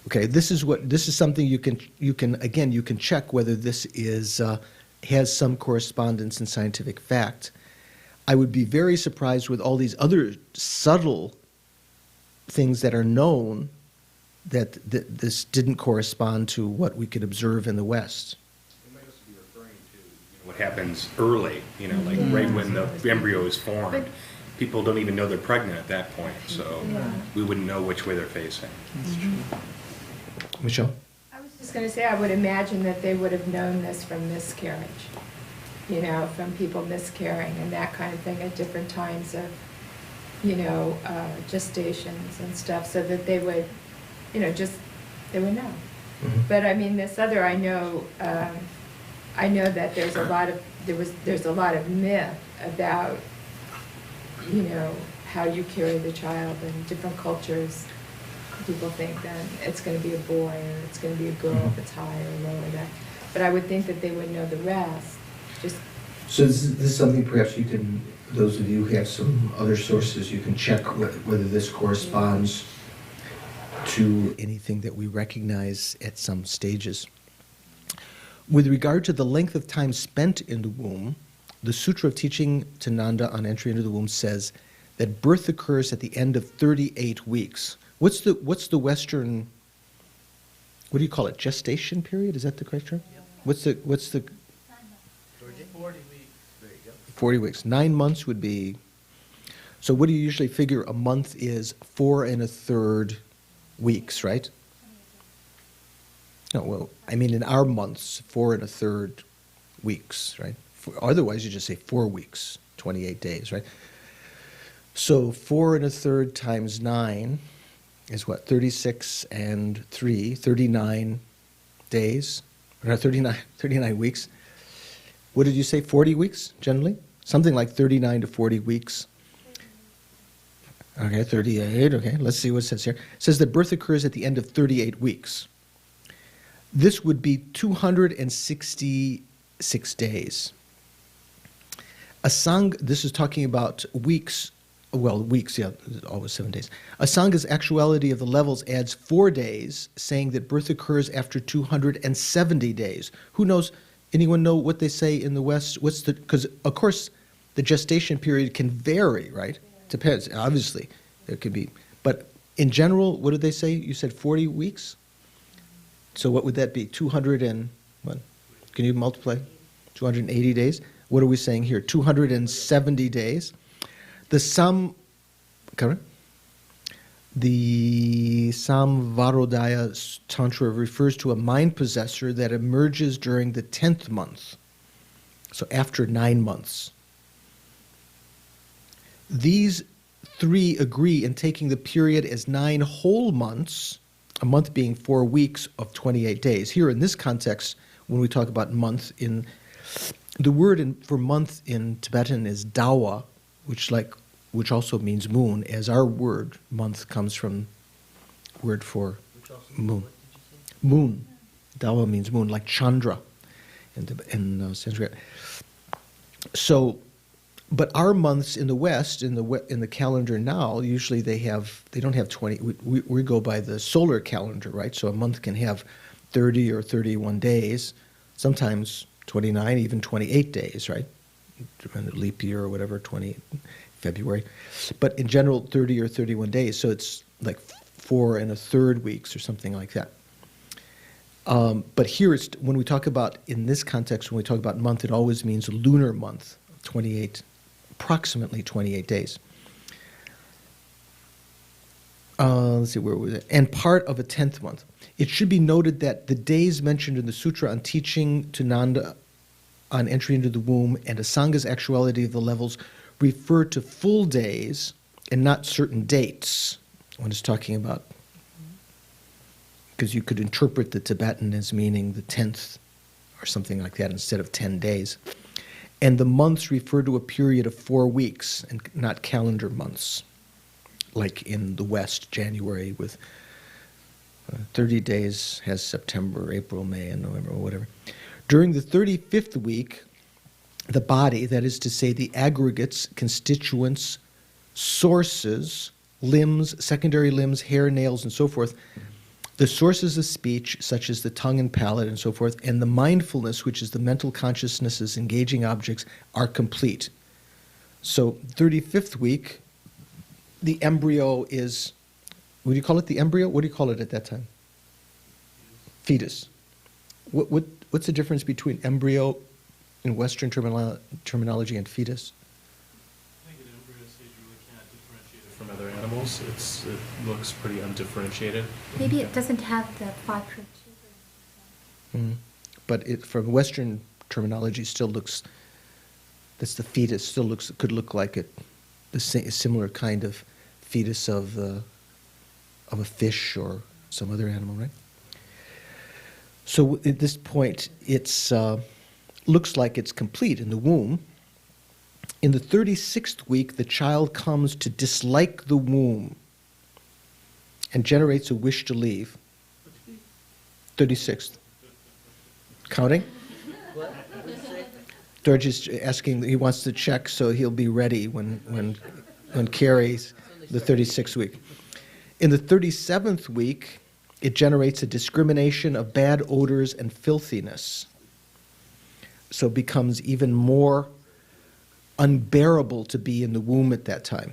Okay, this is something you can check whether this is has some correspondence in scientific fact. I would be very surprised with all these other subtle things that are known that this didn't correspond to what we could observe in the West. It might also be referring to what happens early, like right when the embryo is formed. People don't even know they're pregnant at that point, so we wouldn't know which way they're facing. Michelle? I was just going to say, I would imagine that they would have known this from miscarriage, from people miscarrying and that kind of thing at different times of, gestations and stuff, so that they would, they would know. Mm-hmm. But I mean, this other, I know that there's a lot of myth about, how you carry the child in different cultures. People think that it's going to be a boy or it's going to be a girl if it's higher or lower. But I would think that they would know the rest. So this is something perhaps you can, those of you who have some other sources, you can check whether this corresponds to anything that we recognize at some stages. With regard to the length of time spent in the womb, the Sutra of Teaching to Nanda on entry into the womb says that birth occurs at the end of 38 weeks. What's the Western, what do you call it, gestation period? Is that the correct term? Yep. What's the 40 weeks. There you go. 40 weeks? 9 months would be, so what do you usually figure a month is 4 1/3 weeks, right? No, well, I mean in our months, 4 1/3 weeks, right? Otherwise you just say 4 weeks, 28 days, right? So 4 1/3 times 9 is what, 36 and 3, 39 days, or 39 weeks. What did you say, 40 weeks generally? Something like 39 to 40 weeks. Okay, 38, okay, let's see what it says here. It says that birth occurs at the end of 38 weeks. This would be 266 days. This is talking about weeks, well, weeks, yeah, always 7 days. Asanga's actuality of the levels adds 4 days, saying that birth occurs after 270 days. Who knows, anyone know what they say in the West? Because of course the gestation period can vary, right? Depends, obviously, there could be, but in general, what did they say? You said 40 weeks? So what would that be? 200 and, what? Can you multiply? 280 days? What are we saying here? 270 days. The Samvarodaya Tantra refers to a mind possessor that emerges during the 10th month, so after 9 months. These three agree in taking the period as 9 whole months, a month being 4 weeks of 28 days. Here in this context, when we talk about month, the word for month in Tibetan is dawa, which also means moon, as our word month comes from word for moon. Moon. Dawa means moon, like Chandra in Sanskrit. So, but our months in the West, in the calendar now, usually they don't have 20. We go by the solar calendar, right? So a month can have 30 or 31 days, sometimes 29, even 28 days, right? Depending on leap year or whatever, 20 February. But in general, 30 or 31 days. So it's like 4 1/3 weeks or something like that. But here, when we talk about, in this context, when we talk about month, it always means a lunar month, 28, approximately 28 days. Let's see, where was it? And part of a 10th month. It should be noted that the days mentioned in the Sutra on teaching to Nanda on entry into the womb and Asanga's actuality of the levels refer to full days and not certain dates when it's talking about, because you could interpret the Tibetan as meaning the 10th or something like that instead of 10 days. And the months refer to a period of 4 weeks and not calendar months, like in the West, January with 30 days has September, April, May, and November, or whatever. During the 35th week, the body, that is to say the aggregates, constituents, sources, limbs, secondary limbs, hair, nails, and so forth, the sources of speech, such as the tongue and palate and so forth, and the mindfulness, which is the mental consciousnesses engaging objects, are complete. So 35th week, the embryo is, what do you call it, the embryo? What do you call it at that time? Fetus. What's the difference between embryo in Western terminology and fetus? I think an embryo stage you really can't differentiate it from other animals. It looks pretty undifferentiated. Maybe it doesn't have the 5 But from Western terminology, still looks, that's the fetus, still could look like a similar kind of fetus of a fish or some other animal, right? So at this point, it's looks like it's complete in the womb. In the 36th week, the child comes to dislike the womb and generates a wish to leave. 36th. Counting? George is asking, he wants to check so he'll be ready when Carrie's the 36th week. In the 37th week, it generates a discrimination of bad odors and filthiness. so it becomes even more unbearable to be in the womb at that time.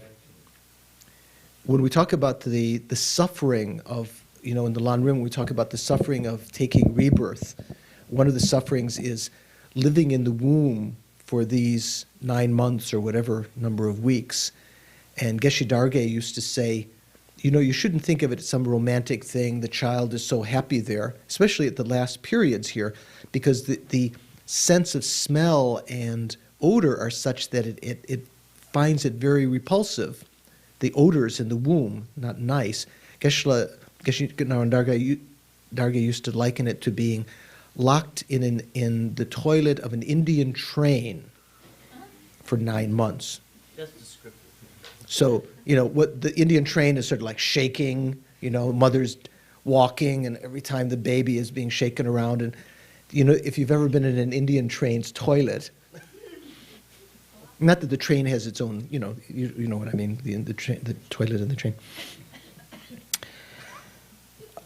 When we talk about the suffering of, in the Lan Rim, we talk about the suffering of taking rebirth. One of the sufferings is living in the womb for these 9 months or whatever number of weeks. And Geshe Darge used to say, you shouldn't think of it as some romantic thing. The child is so happy there, especially at the last periods here, because the sense of smell and odor are such that it finds it very repulsive. The odors in the womb, not nice. Geshe Darge used to liken it to being locked in the toilet of an Indian train for 9 months. That's descriptive. So, what the Indian train is sort of like shaking, mother's walking, and every time the baby is being shaken around. And, if you've ever been in an Indian train's toilet, not that the train has its own, you know what I mean, the toilet in the train.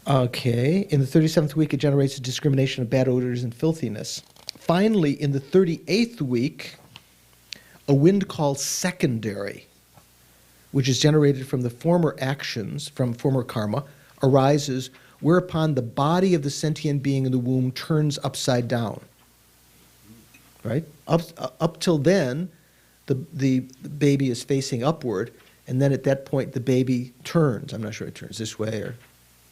Okay, in the 37th week, it generates a discrimination of bad odors and filthiness. Finally, in the 38th week, a wind called secondary, which is generated from the former actions, from former karma, arises, whereupon the body of the sentient being in the womb turns upside down. Right? Up till then, the baby is facing upward, and then at that point, the baby turns. I'm not sure it turns this way or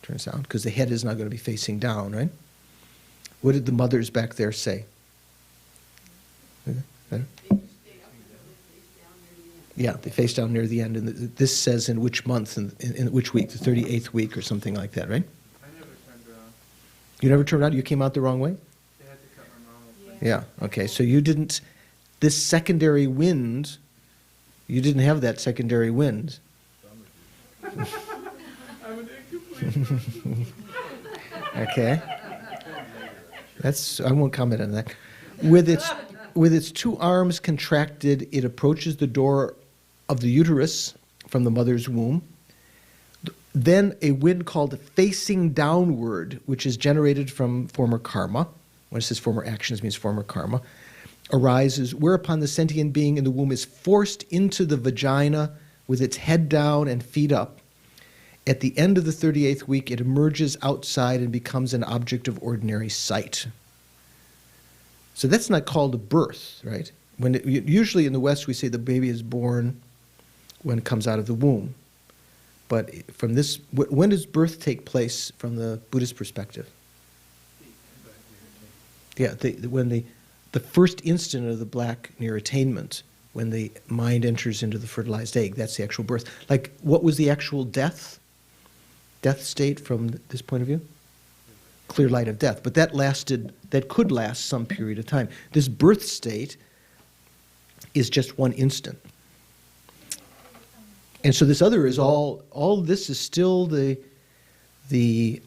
turns down, because the head is not going to be facing down, right? What did the mothers back there say? Yeah, they face down near the end. And this says in which month, in which week, the 38th week or something like that, right? I never turned around. You never turned around? You came out the wrong way? They had to cut my mom off. Yeah, okay. So you didn't, this secondary wind, you didn't have that secondary wind. I'm an incomplete. Okay. I won't comment on that. With its 2 arms contracted, it approaches the door of the uterus from the mother's womb. Then a wind called facing downward, which is generated from former karma. When it says former actions, it means former karma, arises, whereupon the sentient being in the womb is forced into the vagina with its head down and feet up. At the end of the 38th week, it emerges outside and becomes an object of ordinary sight. So that's not called a birth, right? Usually in the West, we say the baby is born when it comes out of the womb. But from this, when does birth take place from the Buddhist perspective? Yeah, when the first instant of the black near attainment, when the mind enters into the fertilized egg, that's the actual birth. Like, what was the actual death state from this point of view? Clear light of death. But that could last some period of time. This birth state is just one instant. And so this other is all this is still the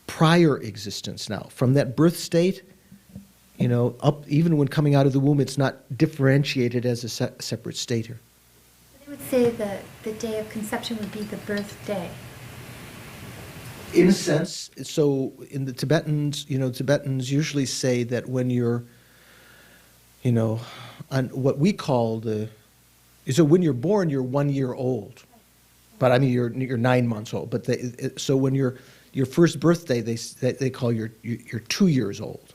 prior existence now. From that birth state, up, even when coming out of the womb, it's not differentiated as a separate state here. They would say that the day of conception would be the birthday. In a sense, so in the Tibetans, Tibetans usually say that when you're, on what we call so when you're born, you're 1 year old. But I mean, you're 9 months old. But so when your first birthday, they call you're 2 years old.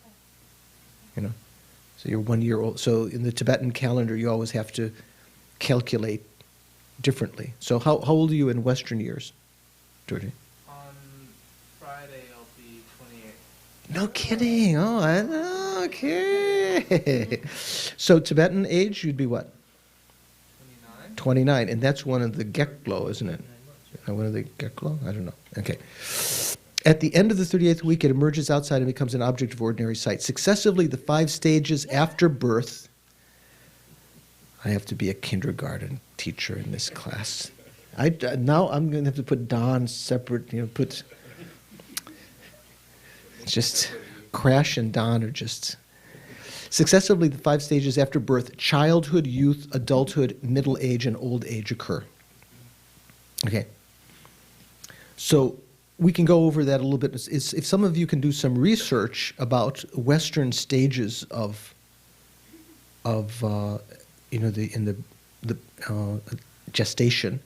So you're 1 year old. So in the Tibetan calendar, you always have to calculate differently. So how old are you in Western years, Georgie? On Friday, I'll be 28. No kidding. Oh, okay. So Tibetan age, you'd be what? 29. 29, and that's one of the Geklo, isn't it? One of the Geklo? I don't know. Okay. At the end of the 38th week, it emerges outside and becomes an object of ordinary sight. Successively, the 5 stages after birth. I have to be a kindergarten teacher in this class. Now I'm going to have to put Don separate, just Crash and Don are just... Successively, the 5 stages after birth, childhood, youth, adulthood, middle age, and old age occur. Okay. So we can go over that a little bit. If some of you can do some research about Western stages of in the gestation.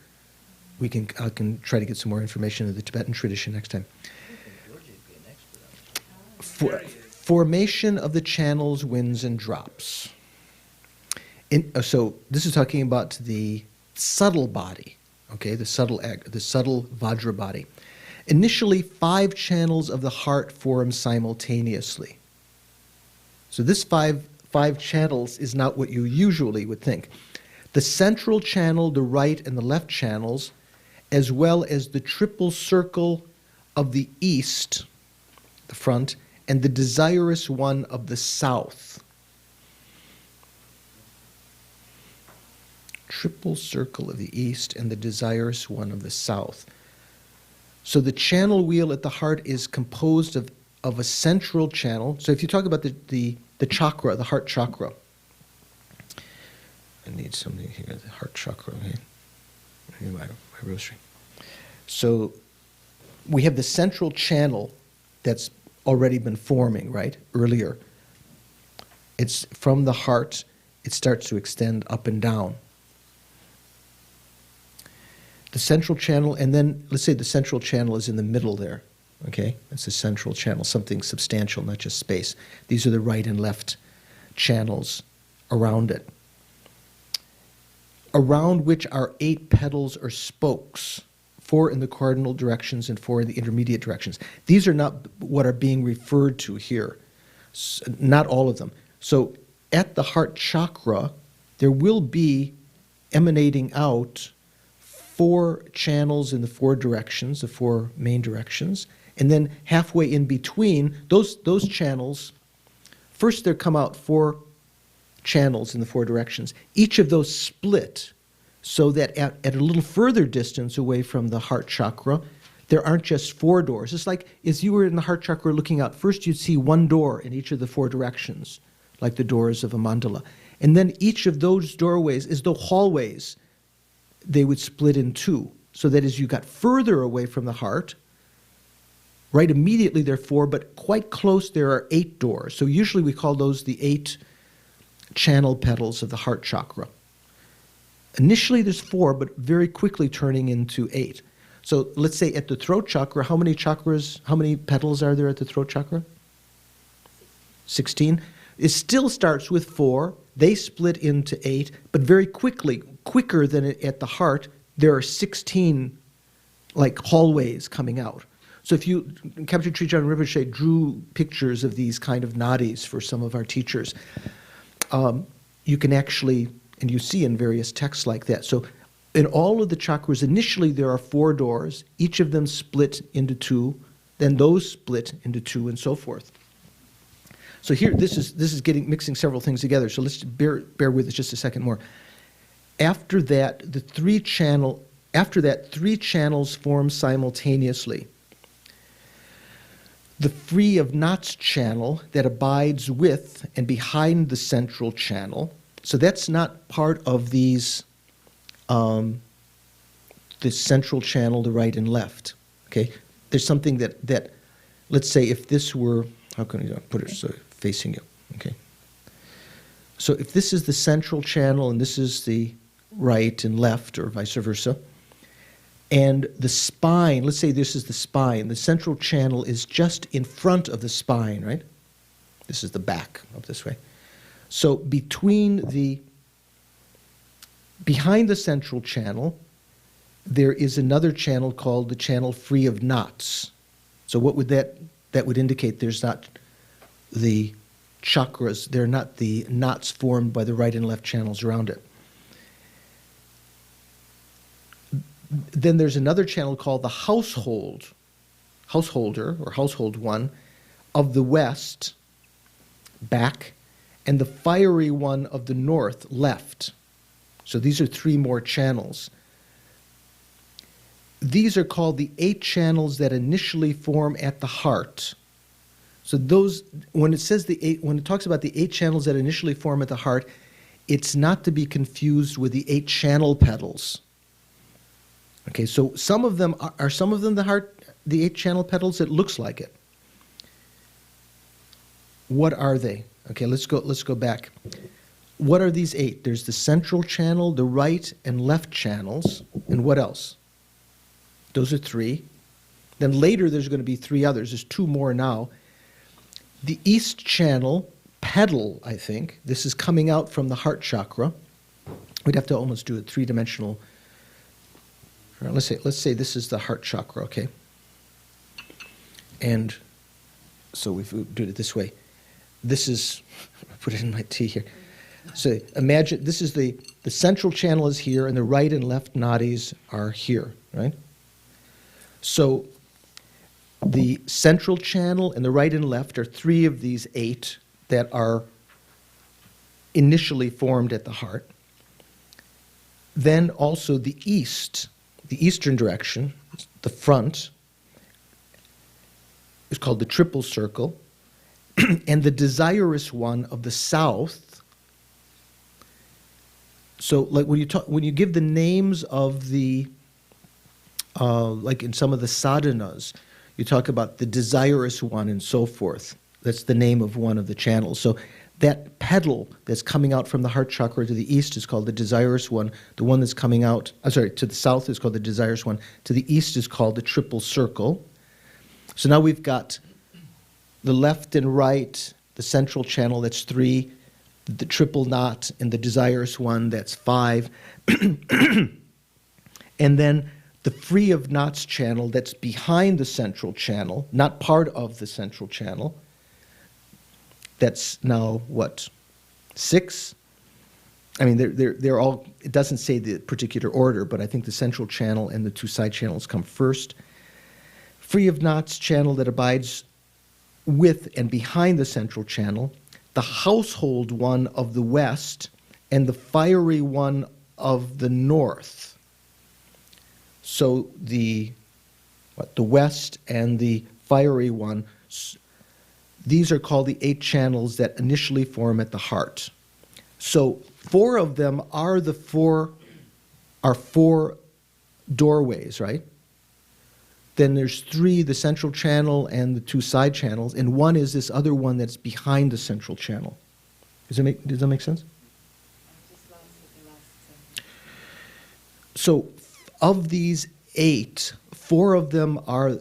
I can try to get some more information in the Tibetan tradition next time. Formation of the channels, winds, and drops. So this is talking about the subtle body, okay, the subtle Vajra body. Initially, 5 channels of the heart form simultaneously. So this five channels is not what you usually would think. The central channel, the right and the left channels, as well as the triple circle of the east, the front, and the desirous one of the south. Triple circle of the east and the desirous one of the south. So the channel wheel at the heart is composed of a central channel. So if you talk about the chakra, the heart chakra, I need something here, the heart chakra, okay? My rosary. So we have the central channel that's already been forming, right, earlier. It's from the heart, it starts to extend up and down. The central channel, and then let's say the central channel is in the middle there, okay? It's the central channel, something substantial, not just space. These are the right and left channels around it, around which are 8 petals or spokes, 4 in the cardinal directions and 4 in the intermediate directions. These are not what are being referred to here, not all of them. So at the heart chakra, there will be emanating out 4 channels in the 4 directions, the 4 main directions, and then halfway in between, those channels, first there come out 4 channels in the 4 directions. Each of those split so that at a little further distance away from the heart chakra, there aren't just 4 doors. It's like as you were in the heart chakra looking out, first you'd see 1 door in each of the 4 directions, like the doors of a mandala. And then each of those doorways, as though hallways, they would split in 2. So that as you got further away from the heart, right immediately there are 4, but quite close there are 8 doors. So usually we call those the 8 channel petals of the heart chakra. Initially there's 4, but very quickly turning into 8. So let's say at the throat chakra, how many petals are there at the throat chakra? 16. It still starts with 4. They split into 8, but very quickly, quicker than at the heart, there are 16 like hallways coming out. So if you, Kapchen Trijang Rinpoche drew pictures of these kind of nadis for some of our teachers, you can actually, and you see in various texts like that. So in all of the chakras, initially there are 4 doors, each of them split into 2, then those split into 2, and so forth. So here, this is mixing several things together. So let's bear with us just a second more. After that, 3 channels form simultaneously. The free of knots channel that abides with and behind the central channel. So that's not part of these, the central channel, the right and left. Okay, there's something that let's say if this were, how can I put it so facing you? Okay. So if this is the central channel and this is the right and left, or vice versa, and the spine, let's say this is the spine, the central channel is just in front of the spine, right? This is the back, up this way. So behind the central channel, there is another channel called the channel free of knots. So what would that would indicate? There's not the chakras, they're not the knots formed by the right and left channels around it. Then there's another channel called the householder or household one of the west, back, and the fiery one of the north, left. So these are 3 more channels. These are called the 8 channels that initially form at the heart. So those, when it says when it talks about the 8 channels that initially form at the heart, it's not to be confused with the 8 channel petals. Okay, so some of them are some of them the heart, the 8 channel petals? It looks like it. What are they? Okay, let's go back. what are these 8? There's the central channel, the right and left channels, and what else? Those are 3. Then later there's going to be 3 others. There's 2 more now. The east channel, pedal, I think, this is coming out from the heart chakra. We'd have to almost do a 3-dimensional. Let's say this is the heart chakra, okay? And so we do it this way. This is, put it in my tea here. So imagine this is the central channel is here, and the right and left nadis are here, right? So the central channel and the right and left are 3 of these 8 that are initially formed at the heart. Then also the east, the eastern direction, the front, is called the triple circle, and the desirous one of the south. So, like when you give the names of the, like in some of the sadhanas, you talk about the desirous one and so forth. That's the name of one of the channels. So that pedal that's coming out from the heart chakra to the east is called the desirous one. The one that's coming out, to the south is called the desirous one. To the east is called the triple circle. So now we've got the left and right, the central channel, that's 3, the triple knot, and the desirous one, that's 5. And then the free of knots channel that's behind the central channel, not part of the central channel, that's now what, 6? I mean, they're all, it doesn't say the particular order, but I think the central channel and the 2 side channels come first. Free of knots channel that abides with and behind the central channel, the household one of the west, and the fiery one of the north. So the west and the fiery one, these are called the 8 channels that initially form at the heart. So 4 of them are the 4 doorways, right? Then there's 3, the central channel and the 2 side channels, and 1 is this other one that's behind the central channel. Does that make sense? So of these 8, 4 of them are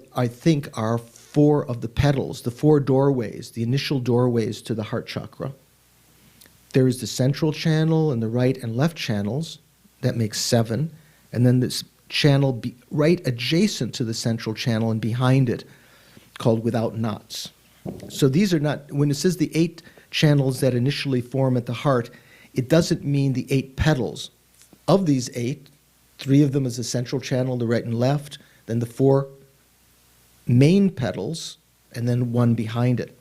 4 of the petals, the 4 doorways, the initial doorways to the heart chakra. There is the central channel and the right and left channels. That makes 7. And then this channel right adjacent to the central channel and behind it, called without knots. So these are not, when it says the 8 channels that initially form at the heart, it doesn't mean the 8 petals. Of these 8, 3 of them is the central channel, the right and left, then the 4 main petals, and then 1 behind it.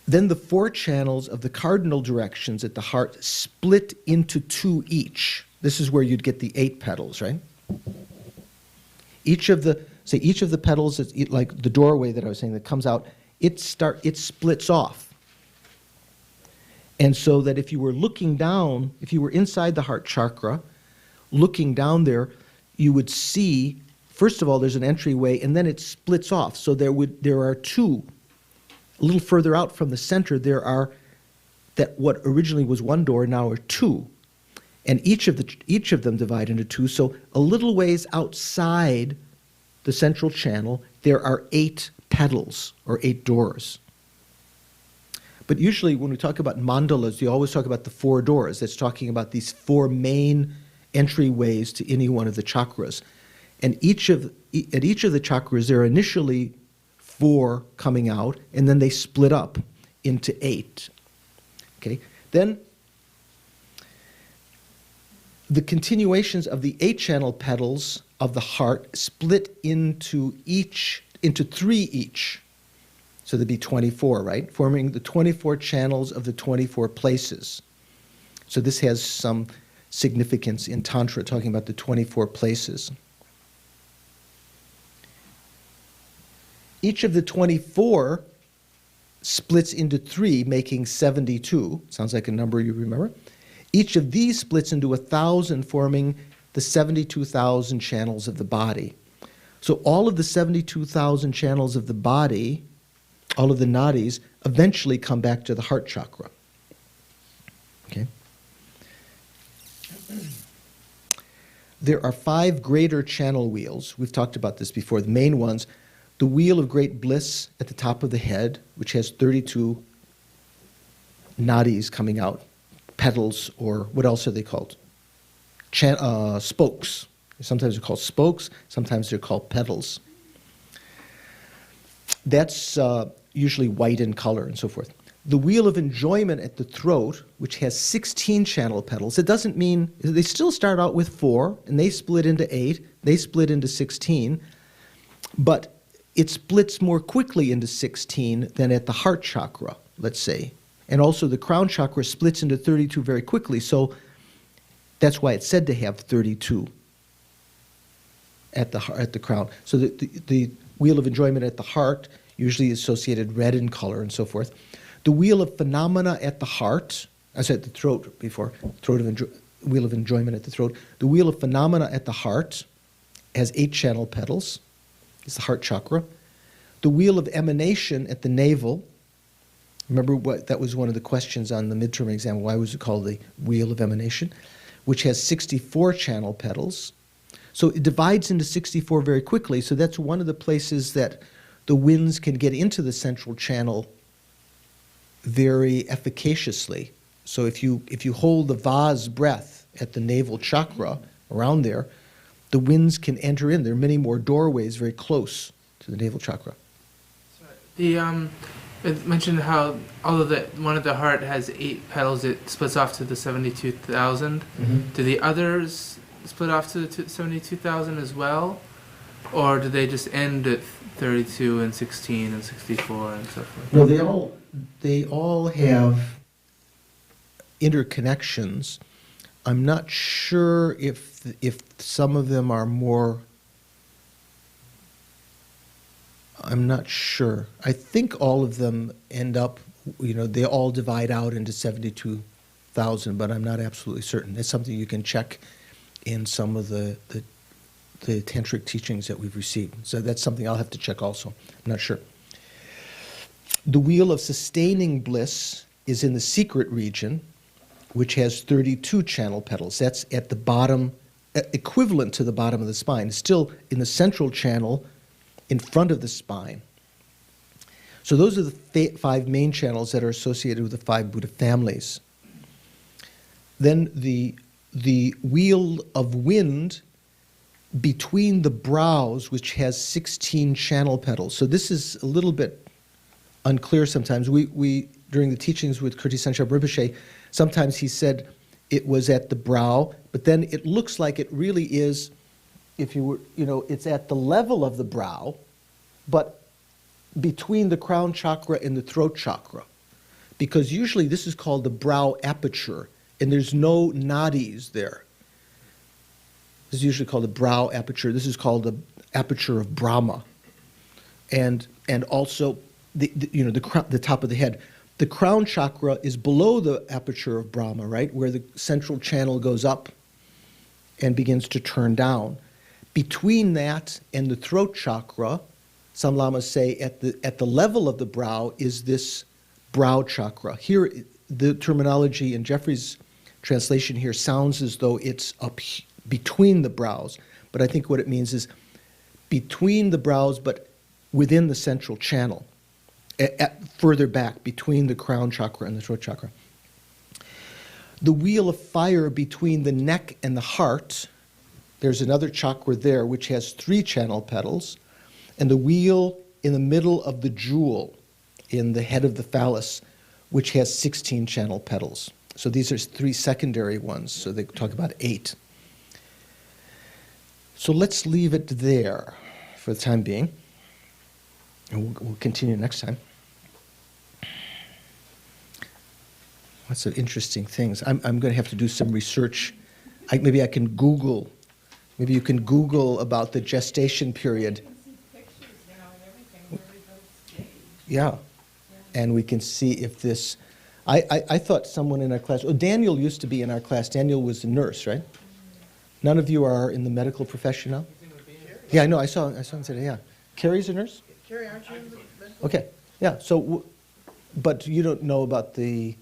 Then the 4 channels of the cardinal directions at the heart split into 2 each. This is where you'd get the 8 petals, right? Each of the petals is like the doorway that I was saying that comes out, it splits off. And so that if you were looking down, if you were inside the heart chakra, looking down there, you would see, first of all, there's an entryway, and then it splits off. So there are 2. A little further out from the center, there are that what originally was 1 door now are 2, and each of them divide into 2. So a little ways outside the central channel, there are 8 petals or 8 doors. But usually, when we talk about mandalas, you always talk about the 4 doors. That's talking about these 4 main entryways to any one of the chakras, and at each of the chakras, there are initially 4 coming out, and then they split up into 8. Okay? Then the continuations of the 8 channel petals of the heart split into 3 each. So there'd be 24, right? Forming the 24 channels of the 24 places. So this has some significance in Tantra, talking about the 24 places. Each of the 24 splits into 3, making 72. Sounds like a number you remember. Each of these splits into 1,000, forming the 72,000 channels of the body. So all of the 72,000 channels of the body, all of the nadis, eventually come back to the heart chakra. Okay? There are 5 greater channel wheels. We've talked about this before. The main ones, the wheel of great bliss at the top of the head, which has 32 nadis coming out, petals, or what else are they called? Spokes. Sometimes they're called spokes, sometimes they're called petals. That's usually white in color and so forth. The wheel of enjoyment at the throat, which has 16 channel petals, it doesn't mean, they still start out with 4, and they split into 8, they split into 16, but it splits more quickly into 16 than at the heart chakra, let's say. And also the crown chakra splits into 32 very quickly, so that's why it's said to have 32 at the crown. So the wheel of enjoyment at the heart, usually associated red in color and so forth. The wheel of phenomena at the heart, I said the throat before, wheel of enjoyment at the throat. The wheel of phenomena at the heart has 8 channel petals. It's the heart chakra. The wheel of emanation at the navel. Remember that was one of the questions on the midterm exam. Why was it called the wheel of emanation? Which has 64 channel petals. So it divides into 64 very quickly. So that's one of the places that the winds can get into the central channel very efficaciously. So if you hold the vase breath at the navel chakra around there, the winds can enter in. There are many more doorways very close to the navel chakra. It mentioned how although one of the heart has 8 petals, it splits off to the 72,000. Mm-hmm. Do the others split off to the 72,000 as well, or do they just end at 32 and 16 and 64 and so forth? No, they all have interconnections. I'm not sure if some of them are more. I'm not sure. I think all of them end up, they all divide out into 72,000, but I'm not absolutely certain. It's something you can check in some of the tantric teachings that we've received. So that's something I'll have to check also. I'm not sure. The wheel of sustaining bliss is in the secret region, which has 32 channel petals. That's at the bottom, equivalent to the bottom of the spine. It's still in the central channel in front of the spine. So those are the 5 main channels that are associated with the 5 Buddha families. Then the wheel of wind between the brows, which has 16 channel petals. So this is a little bit unclear sometimes. We during the teachings with Kirti Sanchab Rinpoche, sometimes he said it was at the brow, but then it looks like it really is, if you were, it's at the level of the brow, but between the crown chakra and the throat chakra. Because usually this is called the brow aperture, and there's no nadis there. This is usually called the brow aperture. This is called the aperture of Brahma. And also the top of the head. The crown chakra is below the aperture of Brahma, right? Where the central channel goes up and begins to turn down. Between that and the throat chakra, some lamas say at the level of the brow is this brow chakra. Here, the terminology in Jeffrey's translation here sounds as though it's up between the brows, but I think what it means is between the brows, but within the central channel, further back between the crown chakra and the throat chakra. The wheel of fire between the neck and the heart, there's another chakra there which has 3 channel petals, and the wheel in the middle of the jewel in the head of the phallus, which has 16 channel petals. So these are 3 secondary ones, so they talk about 8. So let's leave it there for the time being, and we'll continue next time. Lots of interesting things. I'm going to have to do some research. Maybe I can Google. Maybe you can Google about the gestation period. Yeah, and we can see if this. I thought someone in our class. Oh, Daniel used to be in our class. Daniel was a nurse, right? None of you are in the medical profession now. Yeah, I know. I saw him today. Yeah, Carrie's a nurse. Carrie, aren't you in the medical? Okay. Yeah. So But you don't know about the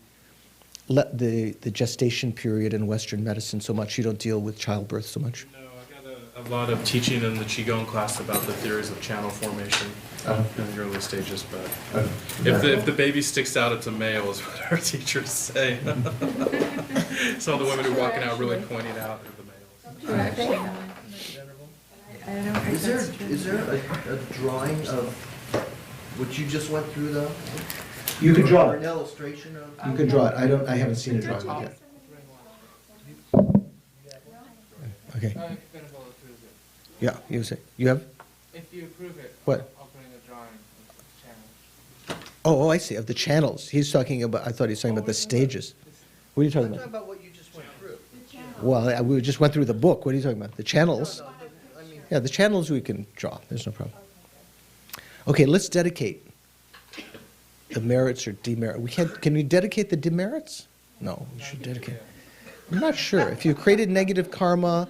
gestation period in Western medicine so much. You don't deal with childbirth so much. No, I got a lot of teaching in the Qigong class about the theories of channel formation in the early stages, but if the baby sticks out, it's a male, is what our teachers say. Some of the women who are walking out really pointing out are the males. I don't think Is there a drawing of what you just went through though? You can draw Or it. an illustration of? You can draw it. I haven't seen a drawing yet. Okay. Yeah, you say you have. If you approve it, What? I'll put in a drawing of the channel. Oh, I see. Of the channels. He's talking about. I thought he was talking about the stages. What are you talking I'm talking about? about what you just went through. Well, we just went through the book. What are you talking about? The channels. I mean, Yeah, the channels we can draw. There's no problem. Okay, let's dedicate the merits or demerits. We can't. Can we dedicate the demerits? No, we should dedicate. I'm not sure. If you created negative karma,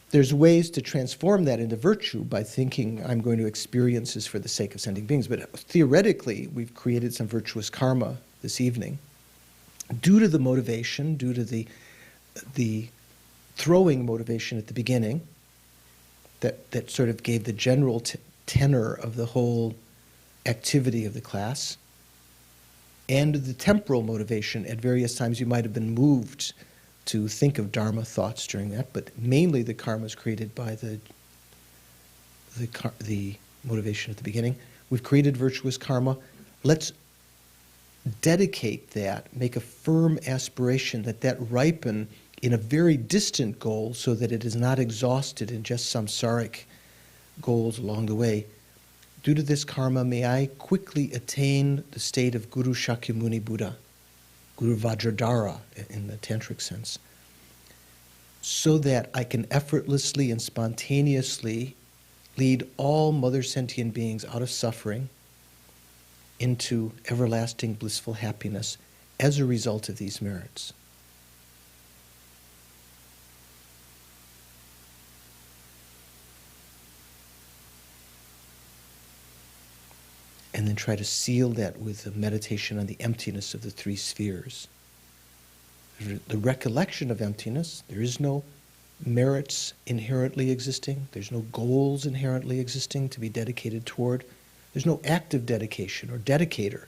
there's ways to transform that into virtue by thinking I'm going to experience this for the sake of sending beings. But theoretically, we've created some virtuous karma this evening due to the motivation, due to the throwing motivation at the beginning that sort of gave the general tenor of the whole activity of the class, and the temporal motivation. At various times you might have been moved to think of Dharma thoughts during that, but mainly the karma is created by the motivation at the beginning. We've created virtuous karma. Let's dedicate that, make a firm aspiration that ripen in a very distant goal so that it is not exhausted in just samsaric goals along the way. Due to this karma, may I quickly attain the state of Guru Shakyamuni Buddha, Guru Vajradhara in the tantric sense, so that I can effortlessly and spontaneously lead all mother sentient beings out of suffering into everlasting blissful happiness as a result of these merits. And then try to seal that with a meditation on the emptiness of the three spheres. The recollection of emptiness, there is no merits inherently existing, there's no goals inherently existing to be dedicated toward, there's no active dedication or dedicator.